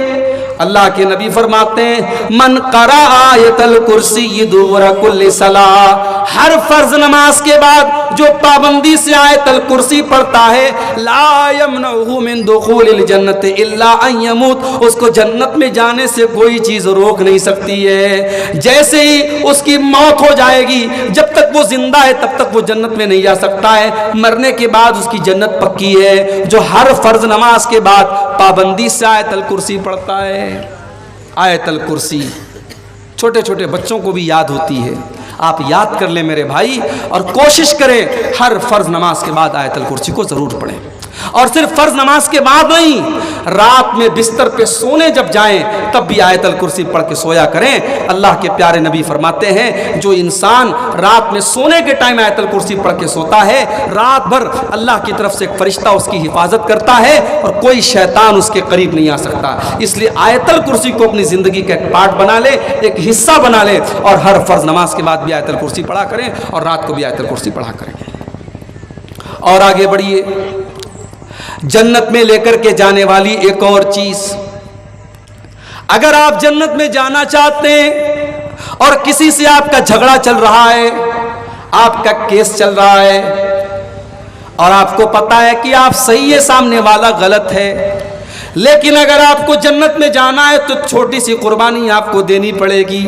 اللہ کے نبی فرماتے ہیں من قرأ آیت الکرسی دبر کل صلاۃ، ہر فرض نماز کے بعد جو پابندی سے آیت الکرسی پڑھتا ہے لا یمنعہ من دخول الجنت الا ان یموت، اس کو جنت میں جانے سے کوئی چیز روک نہیں سکتی ہے۔ جیسے ہی اس کی موت ہو جائے گی، جب تک وہ زندہ ہے تب تک وہ جنت میں نہیں جا سکتا ہے، مرنے کے بعد اس کی جنت پکی ہے جو ہر فرض نماز کے بعد پابندی سے آیت الکرسی پڑھتا ہے۔ آیت الکرسی چھوٹے چھوٹے بچوں کو بھی یاد ہوتی ہے، آپ یاد کر لیں میرے بھائی، اور کوشش کریں ہر فرض نماز کے بعد آیت الکرسی کو ضرور پڑھیں۔ اور صرف فرض نماز کے بعد نہیں، رات میں بستر پہ سونے جب جائیں تب بھی آیت الکرسی پڑھ کے سویا کریں۔ اللہ کے پیارے نبی فرماتے ہیں جو انسان رات میں سونے کے ٹائم آیت الکرسی پڑھ کے سوتا ہے، رات بھر اللہ کی طرف سے ایک فرشتہ اس کی حفاظت کرتا ہے اور کوئی شیطان اس کے قریب نہیں آ سکتا۔ اس لیے آیت الکرسی کو اپنی زندگی کا ایک پارٹ بنا لے، ایک حصہ بنا لے، اور ہر فرض نماز کے بعد بھی آیت الکرسی پڑھا کریں اور رات کو بھی آیت الکرسی پڑھا کریں۔ اور آگے بڑھیے، جنت میں لے کر کے جانے والی ایک اور چیز، اگر آپ جنت میں جانا چاہتے ہیں اور کسی سے آپ کا جھگڑا چل رہا ہے، آپ کا کیس چل رہا ہے اور آپ کو پتا ہے کہ آپ صحیح ہے، سامنے والا غلط ہے، لیکن اگر آپ کو جنت میں جانا ہے تو چھوٹی سی قربانی آپ کو دینی پڑے گی،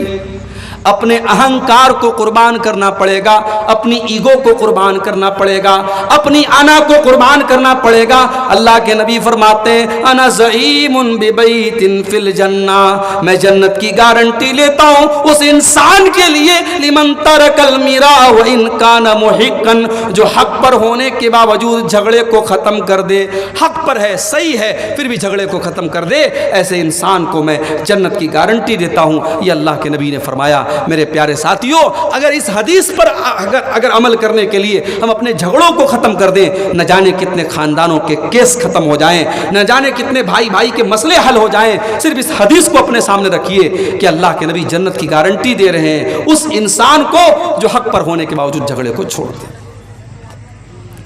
اپنے اہنکار کو قربان کرنا پڑے گا، اپنی ایگو کو قربان کرنا پڑے گا، اپنی انا کو قربان کرنا پڑے گا۔ اللہ کے نبی فرماتے ہیں انا زعیم ببیت فی الجنہ، میں جنت کی گارنٹی لیتا ہوں اس انسان کے لیے لمن ترک المیراء وان کان محقا، جو حق پر ہونے کے باوجود جھگڑے کو ختم کر دے، حق پر ہے، صحیح ہے، پھر بھی جھگڑے کو ختم کر دے، ایسے انسان کو میں جنت کی گارنٹی دیتا ہوں۔ یہ اللہ کے نبی نے فرمایا۔ میرے پیارے ساتھیوں، اگر اس حدیث پر اگر عمل کرنے کے لیے ہم اپنے جھگڑوں کو ختم کر دیں، نہ جانے کتنے خاندانوں کے کیس ختم ہو جائیں، نہ جانے کتنے بھائی بھائی کے مسئلے حل ہو جائیں۔ صرف اس حدیث کو اپنے سامنے رکھیے کہ اللہ کے نبی جنت کی گارنٹی دے رہے ہیں اس انسان کو جو حق پر ہونے کے باوجود جھگڑے کو چھوڑ دے۔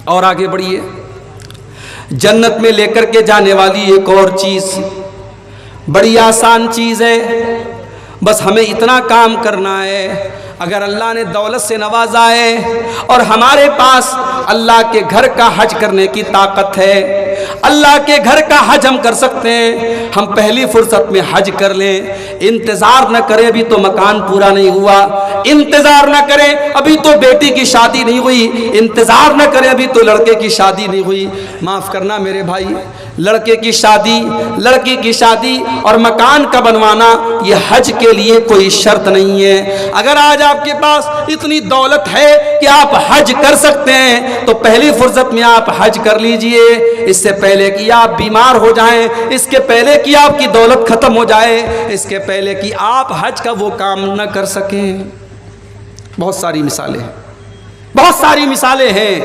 اور آگے بڑھیے، جنت میں لے کر کے جانے والی ایک اور چیز بڑی آسان چیز ہے، بس ہمیں اتنا کام کرنا ہے۔ اگر اللہ نے دولت سے نوازا ہے اور ہمارے پاس اللہ کے گھر کا حج کرنے کی طاقت ہے، اللہ کے گھر کا حج ہم کر سکتے ہیں، ہم پہلی فرصت میں حج کر لیں۔ انتظار نہ کریں ابھی تو مکان پورا نہیں ہوا، انتظار نہ کریں ابھی تو بیٹی کی شادی نہیں ہوئی، انتظار نہ کریں ابھی تو لڑکے کی شادی نہیں ہوئی۔ معاف کرنا میرے بھائی، لڑکے کی شادی، لڑکی کی شادی اور مکان کا بنوانا یہ حج کے لیے کوئی شرط نہیں ہے۔ اگر آج آپ کے پاس اتنی دولت ہے کہ آپ حج کر سکتے ہیں تو پہلی فرصت میں آپ حج کر لیجئے، اس سے پہلے کہ آپ بیمار ہو جائیں، اس کے پہلے کہ آپ کی دولت ختم ہو جائے، اس کے پہلے کہ آپ حج کا وہ کام نہ کر سکیں۔ بہت ساری مثالیں ہیں، بہت ساری مثالیں ہیں۔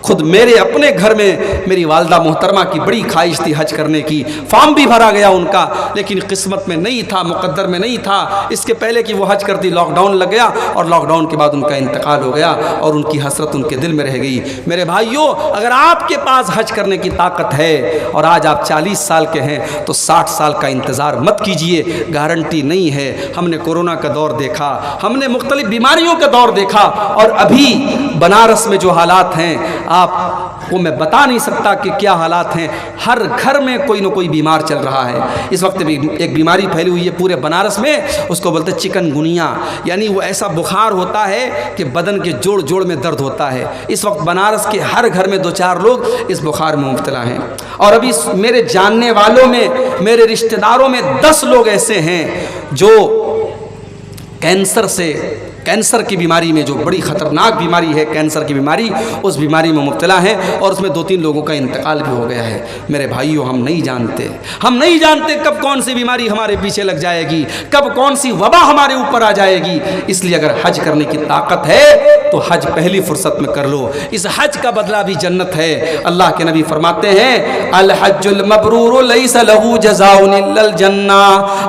خود میرے اپنے گھر میں میری والدہ محترمہ کی بڑی خواہش تھی حج کرنے کی، فارم بھی بھرا گیا ان کا، لیکن قسمت میں نہیں تھا، مقدر میں نہیں تھا۔ اس کے پہلے کہ وہ حج کرتی لاک ڈاؤن لگ گیا اور لاک ڈاؤن کے بعد ان کا انتقال ہو گیا اور ان کی حسرت ان کے دل میں رہ گئی۔ میرے بھائیوں، اگر آپ کے پاس حج کرنے کی طاقت ہے اور آج آپ 40 سال کے ہیں تو 60 سال کا انتظار مت کیجئے، گارنٹی نہیں ہے۔ ہم نے کورونا کا دور دیکھا، ہم نے مختلف بیماریوں کا دور دیکھا، اور ابھی بنارس میں جو حالات ہیں آپ کو میں بتا نہیں سکتا کہ کیا حالات ہیں۔ ہر گھر میں کوئی نہ کوئی بیمار چل رہا ہے۔ اس وقت بھی ایک بیماری پھیلی ہوئی ہے پورے بنارس میں، اس کو بولتے چکن گنیا، یعنی وہ ایسا بخار ہوتا ہے کہ بدن کے جوڑ جوڑ میں درد ہوتا ہے۔ اس وقت بنارس کے ہر گھر میں 2-4 لوگ اس بخار میں مبتلا ہیں، اور ابھی میرے جاننے والوں میں، میرے رشتہ داروں میں 10 لوگ ایسے ہیں جو کینسر کی بیماری میں، جو بڑی خطرناک بیماری ہے کینسر کی بیماری، اس بیماری میں مبتلا ہیں، اور اس میں 2-3 لوگوں کا انتقال بھی ہو گیا ہے۔ میرے بھائیوں، ہم نہیں جانتے کب کون سی بیماری ہمارے پیچھے لگ جائے گی، کب کون سی وبا ہمارے اوپر آ جائے گی۔ اس لیے اگر حج کرنے کی طاقت ہے تو حج پہلی فرصت میں کر لو، اس حج کا بدلہ بھی جنت ہے۔ اللہ کے نبی فرماتے ہیں الحج المبرور لیس له جزاء الا الجنہ،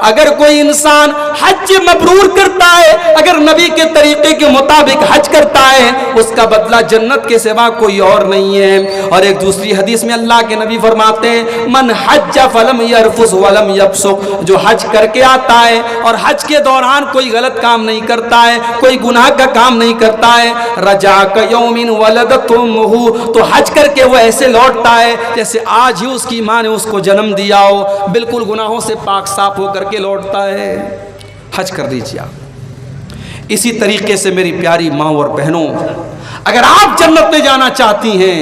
اگر کوئی انسان حج مبرور کرتا ہے، اگر نبی کے طریقے کے مطابق حج کرتا ہے، اس کا بدلہ جنت کے سوا کوئی اور نہیں ہے۔ اور ایک دوسری حدیث میں اللہ کے نبی فرماتے ہیں من حج فلم یرفث ولم یفسق، جو حج کر کے آتا ہے اور حج کے دوران کوئی غلط کام نہیں کرتا ہے، کوئی گناہ کا کام نہیں کرتا ہے، رجع کیوم ولدت امہ، تو حج کر کے وہ ایسے لوٹتا ہے جیسے آج ہی اس کی ماں نے اس کو جنم دیا ہو، بالکل گناہوں سے پاک صاف ہو کر کے لوٹتا ہے۔ حج کر دیجیے آپ۔ اسی طریقے سے میری پیاری ماں اور بہنوں، اگر آپ جنت میں جانا چاہتی ہیں،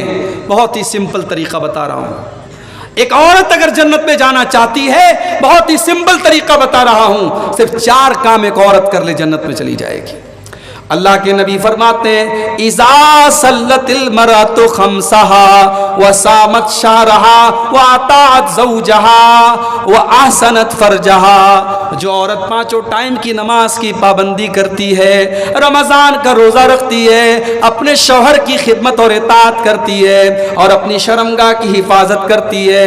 بہت ہی سمپل طریقہ بتا رہا ہوں۔ ایک عورت اگر جنت میں جانا چاہتی ہے، بہت ہی سمپل طریقہ بتا رہا ہوں، صرف 4 کام ایک عورت کر لے جنت میں چلی جائے گی۔ اللہ کے نبی فرماتے ہیں اذا صلت المرأۃ خمسها وصامت شهرها واطاعت زوجها واحسنت فرجها، جو عورت پانچوں ٹائم کی نماز کی پابندی کرتی ہے، رمضان کا روزہ رکھتی ہے، اپنے شوہر کی خدمت اور اطاعت کرتی ہے اور اپنی شرمگاہ کی حفاظت کرتی ہے،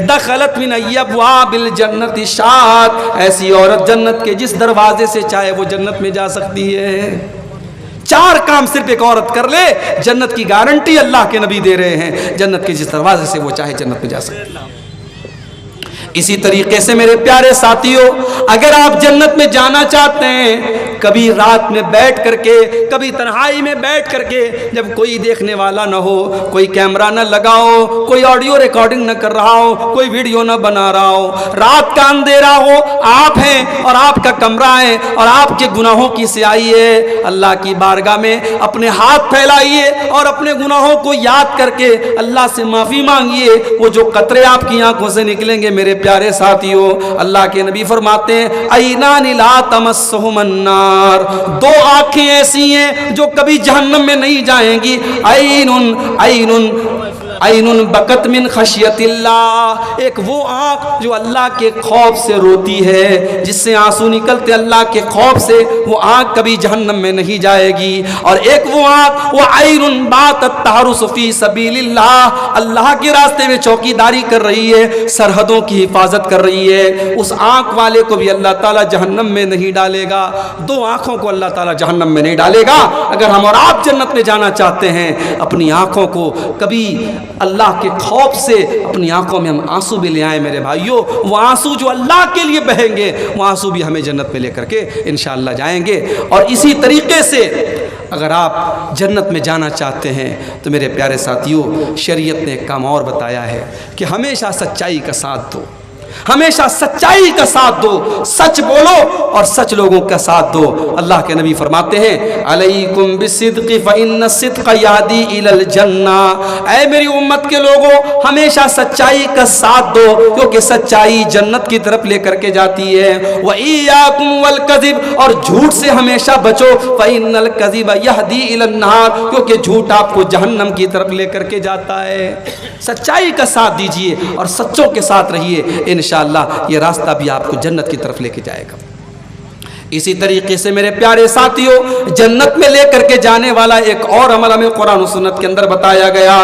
دخلت من ابواب الجنت شاءت، ایسی عورت جنت کے جس دروازے سے چاہے وہ جنت میں جا سکتی ہے۔ 4 کام صرف ایک عورت کر لے، جنت کی گارنٹی اللہ کے نبی دے رہے ہیں، جنت کے جس دروازے سے وہ چاہے جنت میں جا سکتی ہے۔ اسی طریقے سے میرے پیارے ساتھیوں، اگر آپ جنت میں جانا چاہتے ہیں، کبھی رات میں بیٹھ کر کے، کبھی تنہائی میں بیٹھ کر کے، جب کوئی دیکھنے والا نہ ہو، کوئی کیمرہ نہ لگاؤ، کوئی آڈیو ریکارڈنگ نہ کر رہا ہو، کوئی ویڈیو نہ بنا رہا ہو، رات کا اندھیرا ہو، آپ ہیں اور آپ کا کمرہ ہے اور آپ کے گناہوں کی سیاہی ہے، اللہ کی بارگاہ میں اپنے ہاتھ پھیلائیے اور اپنے گناہوں کو یاد کر کے اللہ سے معافی مانگیے۔ وہ جو قطرے آپ کی آنکھوں سے نکلیں گے میرے پیارے ساتھیوں، اللہ کے نبی فرماتے ہیں عینان لا تمسہم النار، 2 آنکھیں ایسی ہیں جو کبھی جہنم میں نہیں جائیں گی، عین بکت من خشیت اللہ، ایک وہ آنکھ جو اللہ کے خوف سے روتی ہے، جس سے آنسو نکلتے اللہ کے خوف سے، وہ آنکھ کبھی جہنم میں نہیں جائے گی۔ اور ایک وہ آنکھ، وہ عین باتت تحرس فی سبیل اللہ، اللہ کے راستے میں چوکیداری کر رہی ہے، سرحدوں کی حفاظت کر رہی ہے، اس آنکھ والے کو بھی اللہ تعالیٰ جہنم میں نہیں ڈالے گا۔ 2 آنکھوں کو اللہ تعالیٰ جہنم میں نہیں ڈالے گا۔ اگر ہم اور آپ جنت میں جانا چاہتے ہیں، اپنی آنکھوں کو کبھی اللہ کے خوف سے اپنی آنکھوں میں ہم آنسو بھی لے آئیں میرے بھائیوں، وہ آنسو جو اللہ کے لیے بہیں گے، وہ آنسو بھی ہمیں جنت میں لے کر کے انشاءاللہ جائیں گے۔ اور اسی طریقے سے اگر آپ جنت میں جانا چاہتے ہیں تو میرے پیارے ساتھیوں، شریعت نے ایک کام اور بتایا ہے کہ ہمیشہ سچائی کا ساتھ دو، ہمیشہ سچائی کا ساتھ دو، سچ بولو اور سچ لوگوں کا ساتھ دو۔ اللہ کے نبی فرماتے ہیں علیکم بالصدق فإن الصدق یہدی الی الجنہ، اے میری امت کے لوگوں ہمیشہ سچائی کا ساتھ دو، کیونکہ سچائی جنت کی طرف لے کر کے جاتی ہے۔ وإیاکم والکذب، اور جھوٹ سے ہمیشہ بچو، فإن الکذب یہدی الی النار، کیونکہ جھوٹ آپ کو جہنم کی طرف لے کر کے جاتا ہے۔ سچائی کا ساتھ دیجئے اور سچوں کے ساتھ رہیے، انشاءاللہ یہ راستہ بھی آپ کو جنت کی طرف لے کے جائے گا۔ اسی طریقے سے میرے پیارے ساتھیوں، جنت میں لے کر کے جانے والا ایک اور عمل ہمیں قرآن و سنت کے اندر بتایا گیا،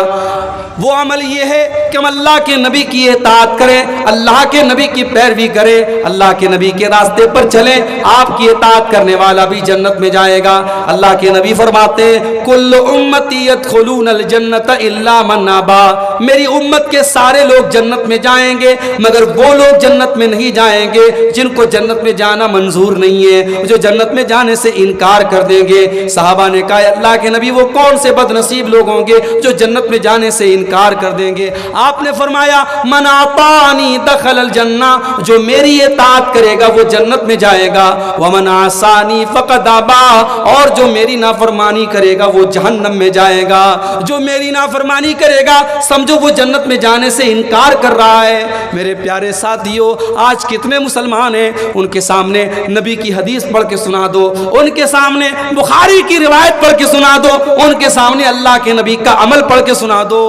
وہ عمل یہ ہے کہ ہم اللہ کے نبی کی اطاعت کریں، اللہ کے نبی کی پیروی کریں، اللہ کے نبی کے راستے پر چلیں، آپ کی اطاعت کرنے والا بھی جنت میں جائے گا۔ اللہ کے نبی فرماتے ہیں کل امتی يدخلون الجنت الا من ابا، میری امت کے سارے لوگ جنت میں جائیں گے مگر وہ لوگ جنت میں نہیں جائیں گے جن کو جنت میں جانا منظور نہیں ہے، جو جنت میں جانے سے انکار کر دیں گے۔ صحابہ نے کہا اللہ کے نبی وہ کون سے بد نصیب لوگ ہوں گے جو جنت میں جانے سے انکار کر دیں گے؟ آپ نے فرمایا من اطاعنی دخل الجنہ، جو میری اطاعت کرے گا وہ جنت میں جائے گا، ومن عصانی فقد ابا، اور جو میری نافرمانی کرے گا وہ جہنم میں جائے گا۔ جو میری نافرمانی کرے گا سمجھو وہ جنت میں جانے سے انکار کر رہا ہے۔ میرے پیارے ساتھیوں، آج کتنے مسلمان ہیں، ان کے سامنے نبی کی حدیث پڑھ کے سنا دو، ان کے سامنے بخاری کی روایت پڑھ کے سنا دو، ان کے سامنے اللہ کے نبی کا عمل پڑھ کے سنا دو،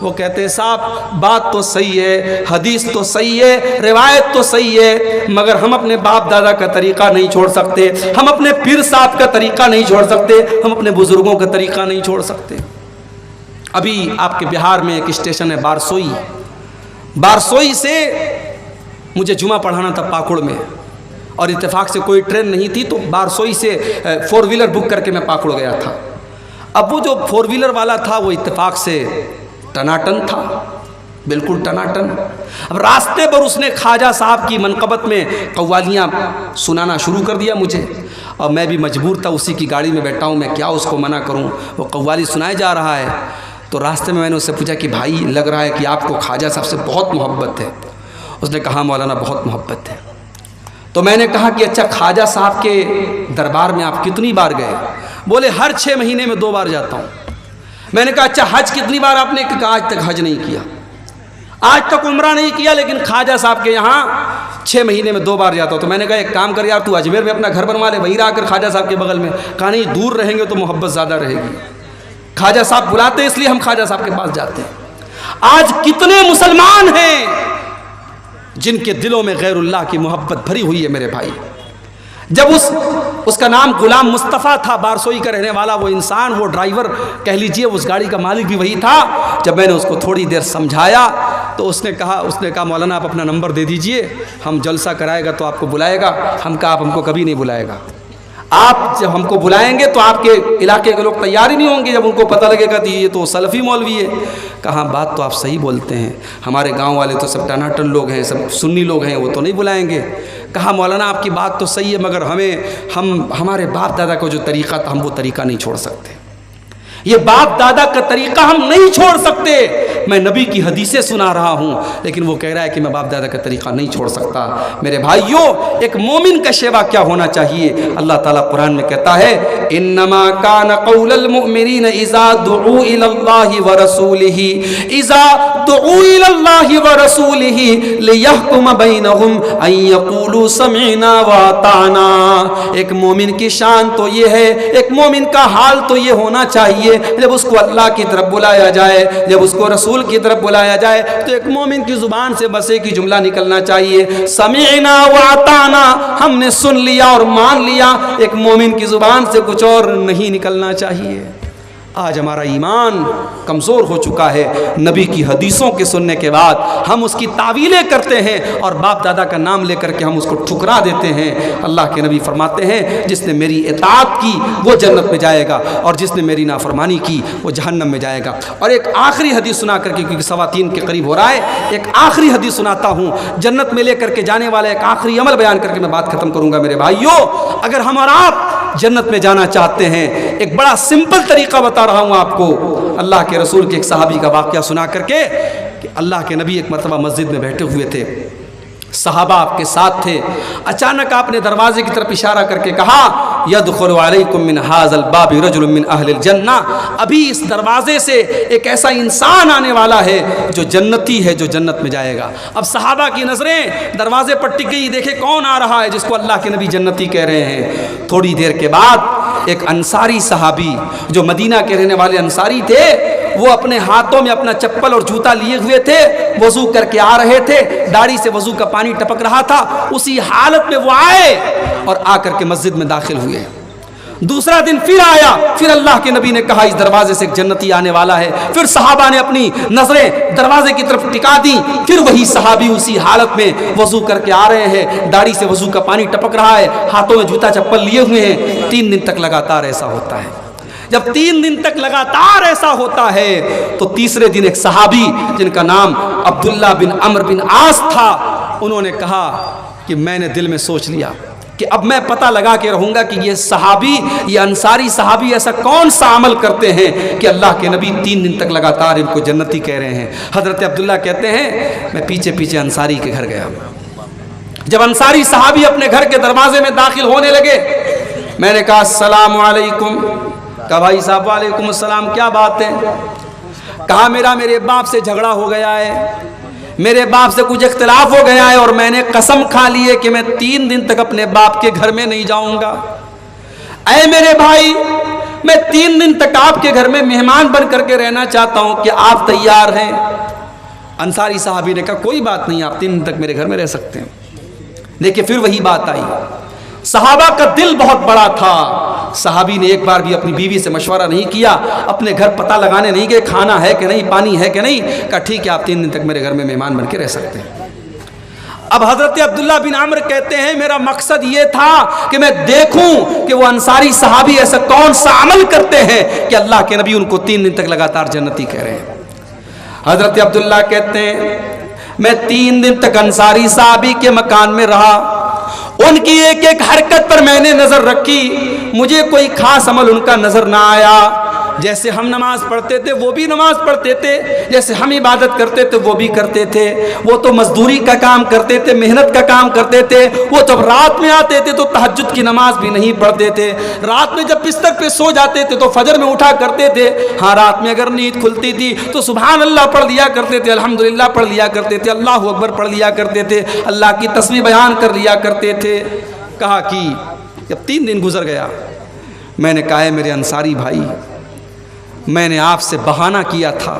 وہ کہتے ہیں صاحب بات تو صحیح ہے، حدیث تو صحیح ہے، روایت تو صحیح ہے، مگر ہم اپنے باپ دادا کا طریقہ نہیں چھوڑ سکتے، ہم اپنے پیر صاحب کا طریقہ نہیں چھوڑ سکتے، ہم اپنے بزرگوں کا طریقہ نہیں چھوڑ سکتے۔ ابھی آپ کے بہار میں ایک اسٹیشن ہے بارسوئی، بارسوئی سے مجھے جمعہ پڑھانا تھا پاکڑ میں، اور اتفاق سے کوئی ٹرین نہیں تھی تو بارسوئی سے 4 ویلر بک کر کے میں پاکڑ گیا تھا۔ اب وہ جو 4 ویلر والا تھا وہ اتفاق سے ٹناٹن تھا، بالکل ٹناٹن۔ اب راستے پر اس نے خواجہ صاحب کی منقبت میں قوالیاں سنانا شروع کر دیا مجھے، اور میں بھی مجبور تھا، اسی کی گاڑی میں بیٹھا ہوں، میں کیا اس کو منع کروں، وہ قوالی سنائے جا رہا ہے۔ تو راستے میں نے اس سے پوچھا کہ بھائی لگ رہا ہے کہ آپ کو خواجہ صاحب سے بہت محبت ہے۔ اس نے کہا مولانا بہت محبت ہے۔ تو میں نے کہا کہ اچھا خواجہ صاحب کے دربار میں آپ کتنی بار گئے؟ بولے ہر 6 مہینے میں 2 بار جاتا ہوں۔ میں نے کہا اچھا حج کتنی بار آپ نے؟ کہا آج تک حج نہیں کیا۔ آج تک عمرہ نہیں کیا لیکن خواجہ صاحب کے یہاں 6 مہینے میں 2 بار جاتا ہوں. تو میں نے کہا ایک کام کر یار تو اجمیر میں اپنا گھر بنوا لے, وہیں رہ کر خواجہ صاحب کے بغل میں. کہا نہیں دور رہیں گے تو محبت زیادہ رہے گی. خواجہ صاحب بلاتے ہیں اس لیے ہم خواجہ صاحب کے پاس جاتے ہیں. آج کتنے مسلمان ہیں جن کے دلوں میں غیر اللہ کی محبت بھری ہوئی ہے میرے بھائی. جب اس کا نام غلام مصطفیٰ تھا, بارسوئی کا رہنے والا وہ انسان, وہ ڈرائیور کہہ لیجئے, اس گاڑی کا مالک بھی وہی تھا. جب میں نے اس کو تھوڑی دیر سمجھایا تو اس نے کہا مولانا آپ اپنا نمبر دے دیجئے, ہم جلسہ کرائے گا تو آپ کو بلائے گا. ہم کہا آپ ہم کو کبھی نہیں بلائے گا, آپ جب ہم کو بلائیں گے تو آپ کے علاقے کے لوگ تیار ہی نہیں ہوں گے جب ان کو پتہ لگے گا کہ یہ تو سلفی مولوی ہے. کہا بات تو آپ صحیح بولتے ہیں, ہمارے گاؤں والے تو سب ٹناٹن لوگ ہیں, سب سنی لوگ ہیں, وہ تو نہیں بلائیں گے. کہا مولانا آپ کی بات تو صحیح ہے مگر ہمارے باپ دادا کا جو طریقہ تھا ہم وہ طریقہ نہیں چھوڑ سکتے. یہ باپ دادا کا طریقہ ہم نہیں چھوڑ سکتے. میں نبی کی حدیثیں سنا رہا ہوں لیکن وہ کہہ رہا ہے کہ میں باپ دادا کا طریقہ نہیں چھوڑ سکتا. میرے بھائیوں, ایک مومن کا شیوا کیا ہونا چاہیے؟ اللہ تعالیٰ قرآن میں کہتا ہے انما کان قول المؤمنین اذا دعوا الی اللہ ورسولہ لیحکم بینہم ان یقولوا سمعنا واطعنا. ایک مومن کی شان تو یہ ہے, ایک مومن کا حال تو یہ ہونا چاہیے جب اس کو اللہ کی طرف بلایا جائے, جب اس کو رسول کی طرف بلایا جائے تو ایک مومن کی زبان سے بس ایک ہی جملہ نکلنا چاہیے, سمعنا واطعنا, ہم نے سن لیا اور مان لیا. ایک مومن کی زبان سے کچھ اور نہیں نکلنا چاہیے. آج ہمارا ایمان کمزور ہو چکا ہے. نبی کی حدیثوں کے سننے کے بعد ہم اس کی تعویلیں کرتے ہیں اور باپ دادا کا نام لے کر کے ہم اس کو ٹھکرا دیتے ہیں. اللہ کے نبی فرماتے ہیں جس نے میری اطاعت کی وہ جنت میں جائے گا اور جس نے میری نافرمانی کی وہ جہنم میں جائے گا. اور ایک آخری حدیث سنا کر کے, کیونکہ 3:15 کے قریب ہو رہا ہے, ایک آخری حدیث سناتا ہوں جنت میں لے کر کے جانے والا ایک آخری عمل بیان کر کے میں بات ختم کروں گا. میرے بھائیوں, اگر ہم اور آپ جنت میں جانا چاہتے ہیں, ایک بڑا سمپل طریقہ بتا رہا ہوں آپ کو. اللہ کے رسول کے ایک صحابی کا واقعہ سنا کر کے کہ اللہ کے نبی ایک مرتبہ مسجد میں بیٹھے ہوئے تھے, صحابہ آپ کے ساتھ تھے. اچانک آپ نے دروازے کی طرف اشارہ کر کے کہا یدخل علیکم من ھذا الباب رجل من اہل الجنہ, ابھی اس دروازے سے ایک ایسا انسان آنے والا ہے جو جنتی ہے, جو جنت میں جائے گا. اب صحابہ کی نظریں دروازے پر ٹک گئی, دیکھے کون آ رہا ہے جس کو اللہ کے نبی جنتی کہہ رہے ہیں. تھوڑی دیر کے بعد ایک انصاری صحابی جو مدینہ کے رہنے والے انصاری تھے, وہ اپنے ہاتھوں میں اپنا چپل اور جوتا لیے ہوئے تھے, وضو کر کے آ رہے تھے, داڑھی سے وضو کا پانی ٹپک رہا تھا. اسی حالت میں وہ آئے اور آ کر کے مسجد میں داخل ہوئے. دوسرا دن پھر آیا, پھر اللہ کے نبی نے کہا اس دروازے سے ایک جنتی آنے والا ہے. پھر صحابہ نے اپنی نظریں دروازے کی طرف ٹکا دی. پھر وہی صحابی اسی حالت میں وضو کر کے آ رہے ہیں, داڑھی سے وضو کا پانی ٹپک رہا ہے, ہاتھوں میں جوتا چپل لیے ہوئے ہیں. 3 دن تک لگاتار ایسا ہوتا ہے. جب 3 دن تک لگاتار ایسا ہوتا ہے تو تیسرے دن ایک صحابی جن کا نام عبداللہ بن عمرو بن عاص تھا, انہوں نے کہا کہ میں نے دل میں سوچ لیا کہ اب میں پتہ لگا کے رہوں گا کہ یہ صحابی, یہ انصاری صحابی ایسا کون سا عمل کرتے ہیں کہ اللہ کے نبی 3 دن تک لگاتار ان کو جنتی کہہ رہے ہیں. حضرت عبداللہ کہتے ہیں میں پیچھے پیچھے انصاری کے گھر گیا. جب انصاری صحابی اپنے گھر کے دروازے میں داخل ہونے لگے, میں نے کہا السلام علیکم. کہا بھائی صاحب وعلیکم السلام, کیا بات ہے؟ کہا میرے باپ سے جھگڑا ہو گیا ہے, میرے باپ سے کچھ اختلاف ہو گیا ہے اور میں نے قسم کھا لی ہے کہ میں 3 دن تک اپنے باپ کے گھر میں نہیں جاؤں گا. اے میرے بھائی, میں 3 دن تک آپ کے گھر میں مہمان بن کر کے رہنا چاہتا ہوں, کہ آپ تیار ہیں؟ انصاری صحابی نے کہا کوئی بات نہیں, آپ 3 دن تک میرے گھر میں رہ سکتے ہیں. دیکھیں پھر وہی بات آئی. صحابہ کا دل بہت بڑا تھا. صحابی نے ایک بار بھی اپنی بیوی سے مشورہ نہیں کیا, اپنے گھر پتہ لگانے نہیں گئے کھانا ہے کہ نہیں, پانی ہے کہ نہیں. کہا ٹھیک ہے آپ 3 دن تک میرے گھر میں مہمان بن کے رہ سکتے ہیں. اب حضرت عبداللہ بن عمرو کہتے ہیں میرا مقصد یہ تھا کہ میں دیکھوں کہ وہ انصاری صحابی ایسا کون سا عمل کرتے ہیں کہ اللہ کے نبی ان کو 3 دن تک لگاتار جنتی کہہ رہے ہیں. حضرت عبداللہ کہتے ہیں میں 3 دن تک انصاری صحابی کے مکان میں رہا, ان کی ایک ایک حرکت پر میں نے نظر رکھی, مجھے کوئی خاص عمل ان کا نظر نہ آیا. جیسے ہم نماز پڑھتے تھے وہ بھی نماز پڑھتے تھے، جیسے ہم عبادت کرتے تھے وہ بھی کرتے تھے۔ وہ تو مزدوری کا کام کرتے تھے، محنت کا کام کرتے تھے۔ وہ جب رات میں آتے تھے تو تہجد کی نماز بھی نہیں پڑھتے تھے، رات میں جب بستر پہ سو جاتے تھے تو فجر میں اٹھا کرتے تھے، ہاں رات میں اگر نیند کھلتی تھی تو سبحان اللہ پڑھ لیا کرتے تھے، الحمدللہ پڑھ لیا کرتے تھے، اللہ اکبر پڑھ لیا کرتے تھے، اللہ کی تسبیح بیان کر لیا کرتے تھے۔ کہا کہ جب 3 دن گزر گیا، میں نے کہا ہے میرے انصاری بھائی، میں نے آپ سے بہانہ کیا تھا،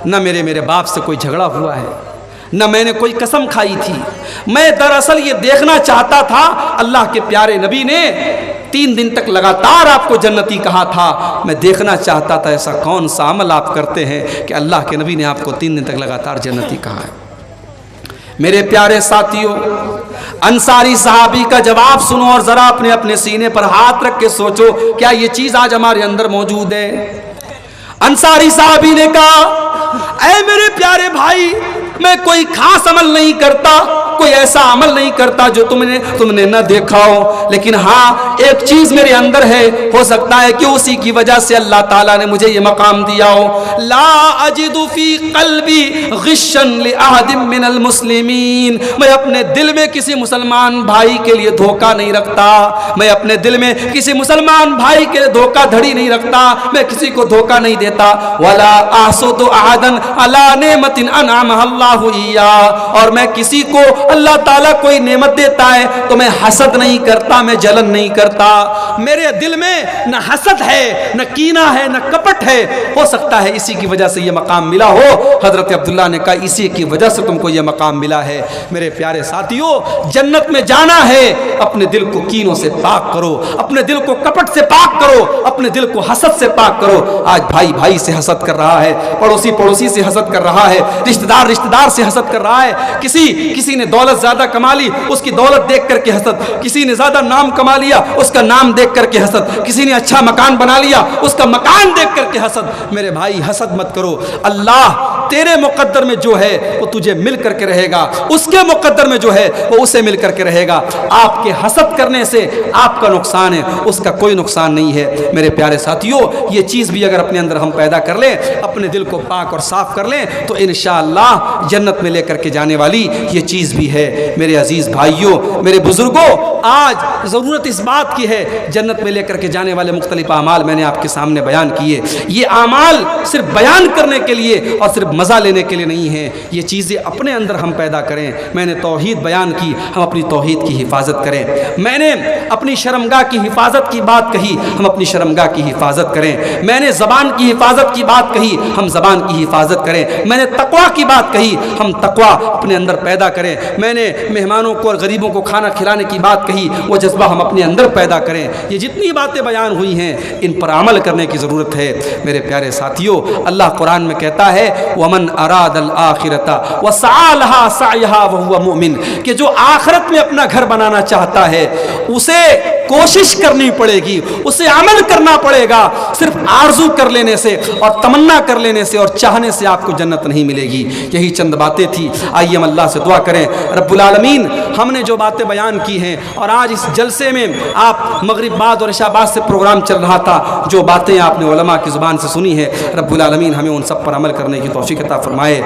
نہ میرے باپ سے کوئی جھگڑا ہوا ہے، نہ میں نے کوئی قسم کھائی تھی، میں دراصل یہ دیکھنا چاہتا تھا اللہ کے پیارے نبی نے 3 دن تک لگاتار آپ کو جنتی کہا تھا، میں دیکھنا چاہتا تھا ایسا کون سا عمل آپ کرتے ہیں کہ اللہ کے نبی نے آپ کو 3 دن تک لگاتار جنتی کہا ہے۔ میرے پیارے ساتھیوں، انصاری صحابی کا جواب سنو اور ذرا اپنے سینے پر ہاتھ رکھ کے سوچو کیا یہ چیز آج ہمارے اندر موجود ہے؟ انصاری صحابی نے کہا اے میرے پیارے بھائی، میں کوئی خاص عمل نہیں کرتا، کوئی ایسا عمل نہیں کرتا جو تم نے نہ دیکھا ہو، لیکن ہاں ایک چیز میرے اندر ہے، ہو سکتا ہے کہ اسی کی وجہ سے اللہ تعالیٰ نے مجھے یہ مقام دیا ہو۔ لا اجد فی قلبی غشا لأحد من المسلمین، میں اپنے دل میں کسی مسلمان بھائی کے لیے دھوکہ نہیں رکھتا، میں اپنے دل میں کسی مسلمان بھائی کے لیے دھوکہ دھڑی نہیں رکھتا، میں کسی کو دھوکہ نہیں دیتا۔ ولا احسد احدا علی نعمت انعمها اللہ ایاہ، اور میں کسی کو اللہ تعالیٰ کوئی نعمت دیتا ہے تو میں حسد نہیں کرتا، میں جلن نہیں کرتا، میرے دل میں نہ حسد ہے، نہ کینہ ہے، نہ کپٹ ہے۔ ہو سکتا ہے اسی کی وجہ سے یہ مقام ملا ہو۔ حضرت عبداللہ نے کہا اسی کی وجہ سے تم کو یہ مقام ملا ہے۔ میرے پیارے ساتھیوں، جنت میں جانا ہے، اپنے دل کو کینوں سے پاک کرو، اپنے دل کو کپٹ سے پاک کرو، اپنے دل کو حسد سے پاک کرو۔ آج بھائی بھائی سے حسد کر رہا ہے، پڑوسی سے حسد کر رہا ہے، رشتہ دار سے حسد کر رہا ہے، کسی نے دولت زیادہ کما لی، اس کی دولت دیکھ کر کے حسد، کسی نے زیادہ نام کما لیا، اس کا نام دیکھ کر کے حسد، کسی نے اچھا مکان بنا لیا، اس کا مکان دیکھ کر کے حسد۔ میرے بھائی حسد مت کرو، اللہ تیرے مقدر میں جو ہے وہ تجھے مل کر کے رہے گا، اس کے مقدر میں جو ہے وہ اسے مل کر کے رہے گا۔ آپ کے حسد کرنے سے آپ کا نقصان ہے، اس کا کوئی نقصان نہیں ہے۔ میرے پیارے ساتھیوں، یہ چیز بھی اگر اپنے اندر ہم پیدا کر لیں، اپنے دل کو پاک اور صاف کر لیں تو انشاءاللہ جنت میں لے کر کے جانے والی یہ چیز بھی ہے۔ میرے عزیز بھائیوں، میرے بزرگوں، آج ضرورت اس بات کی ہے، جنت میں لے کر کے جانے والے مختلف اعمال میں نے آپ کے سامنے بیان کیے۔ یہ اعمال صرف بیان کرنے کے لیے اور صرف مزہ لینے کے لیے نہیں ہیں، یہ چیزیں اپنے اندر ہم پیدا کریں۔ میں نے توحید بیان کی، ہم اپنی توحید کی حفاظت کریں۔ میں نے اپنی شرمگاہ کی حفاظت کی بات کہی، ہم اپنی شرمگاہ کی حفاظت کریں۔ میں نے زبان کی حفاظت کی بات کہی، ہم زبان کی حفاظت کریں۔ میں نے تقویٰ کی بات کہی، ہم تقویٰ اپنے اندر پیدا کریں۔ میں نے مہمانوں کو اور غریبوں کو کھانا کھلانے کی بات کہی، وہ جذبہ ہم اپنے اندر پیدا کریں۔ یہ جتنی باتیں بیان ہوئی ہیں ان پر عمل کرنے کی ضرورت ہے۔ میرے پیارے ساتھیوں، اللہ قرآن میں کہتا ہے وَمَنْ أَرَادَ الْآخِرَةَ وَسَعَى لَهَا سَعْيَهَا وَهُوَ مُؤْمِنٌ، کہ جو آخرت میں اپنا گھر بنانا چاہتا ہے اسے کوشش کرنی پڑے گی، اسے عمل کرنا پڑے گا۔ صرف آرزو کر لینے سے اور تمنا کر لینے سے اور چاہنے سے آپ کو جنت نہیں ملے گی۔ یہی چند باتیں تھی، آئیے ہم اللہ سے دعا کریں رب العالمین ہم نے جو باتیں بیان کی ہیں، اور آج اس جلسے میں آپ مغرب بعد اور عشاء بعد سے پروگرام چل رہا تھا، جو باتیں آپ نے علماء کی زبان سے سنی ہیں، رب العالمین ہمیں ان سب پر عمل کرنے کی توفیق عطا فرمائے۔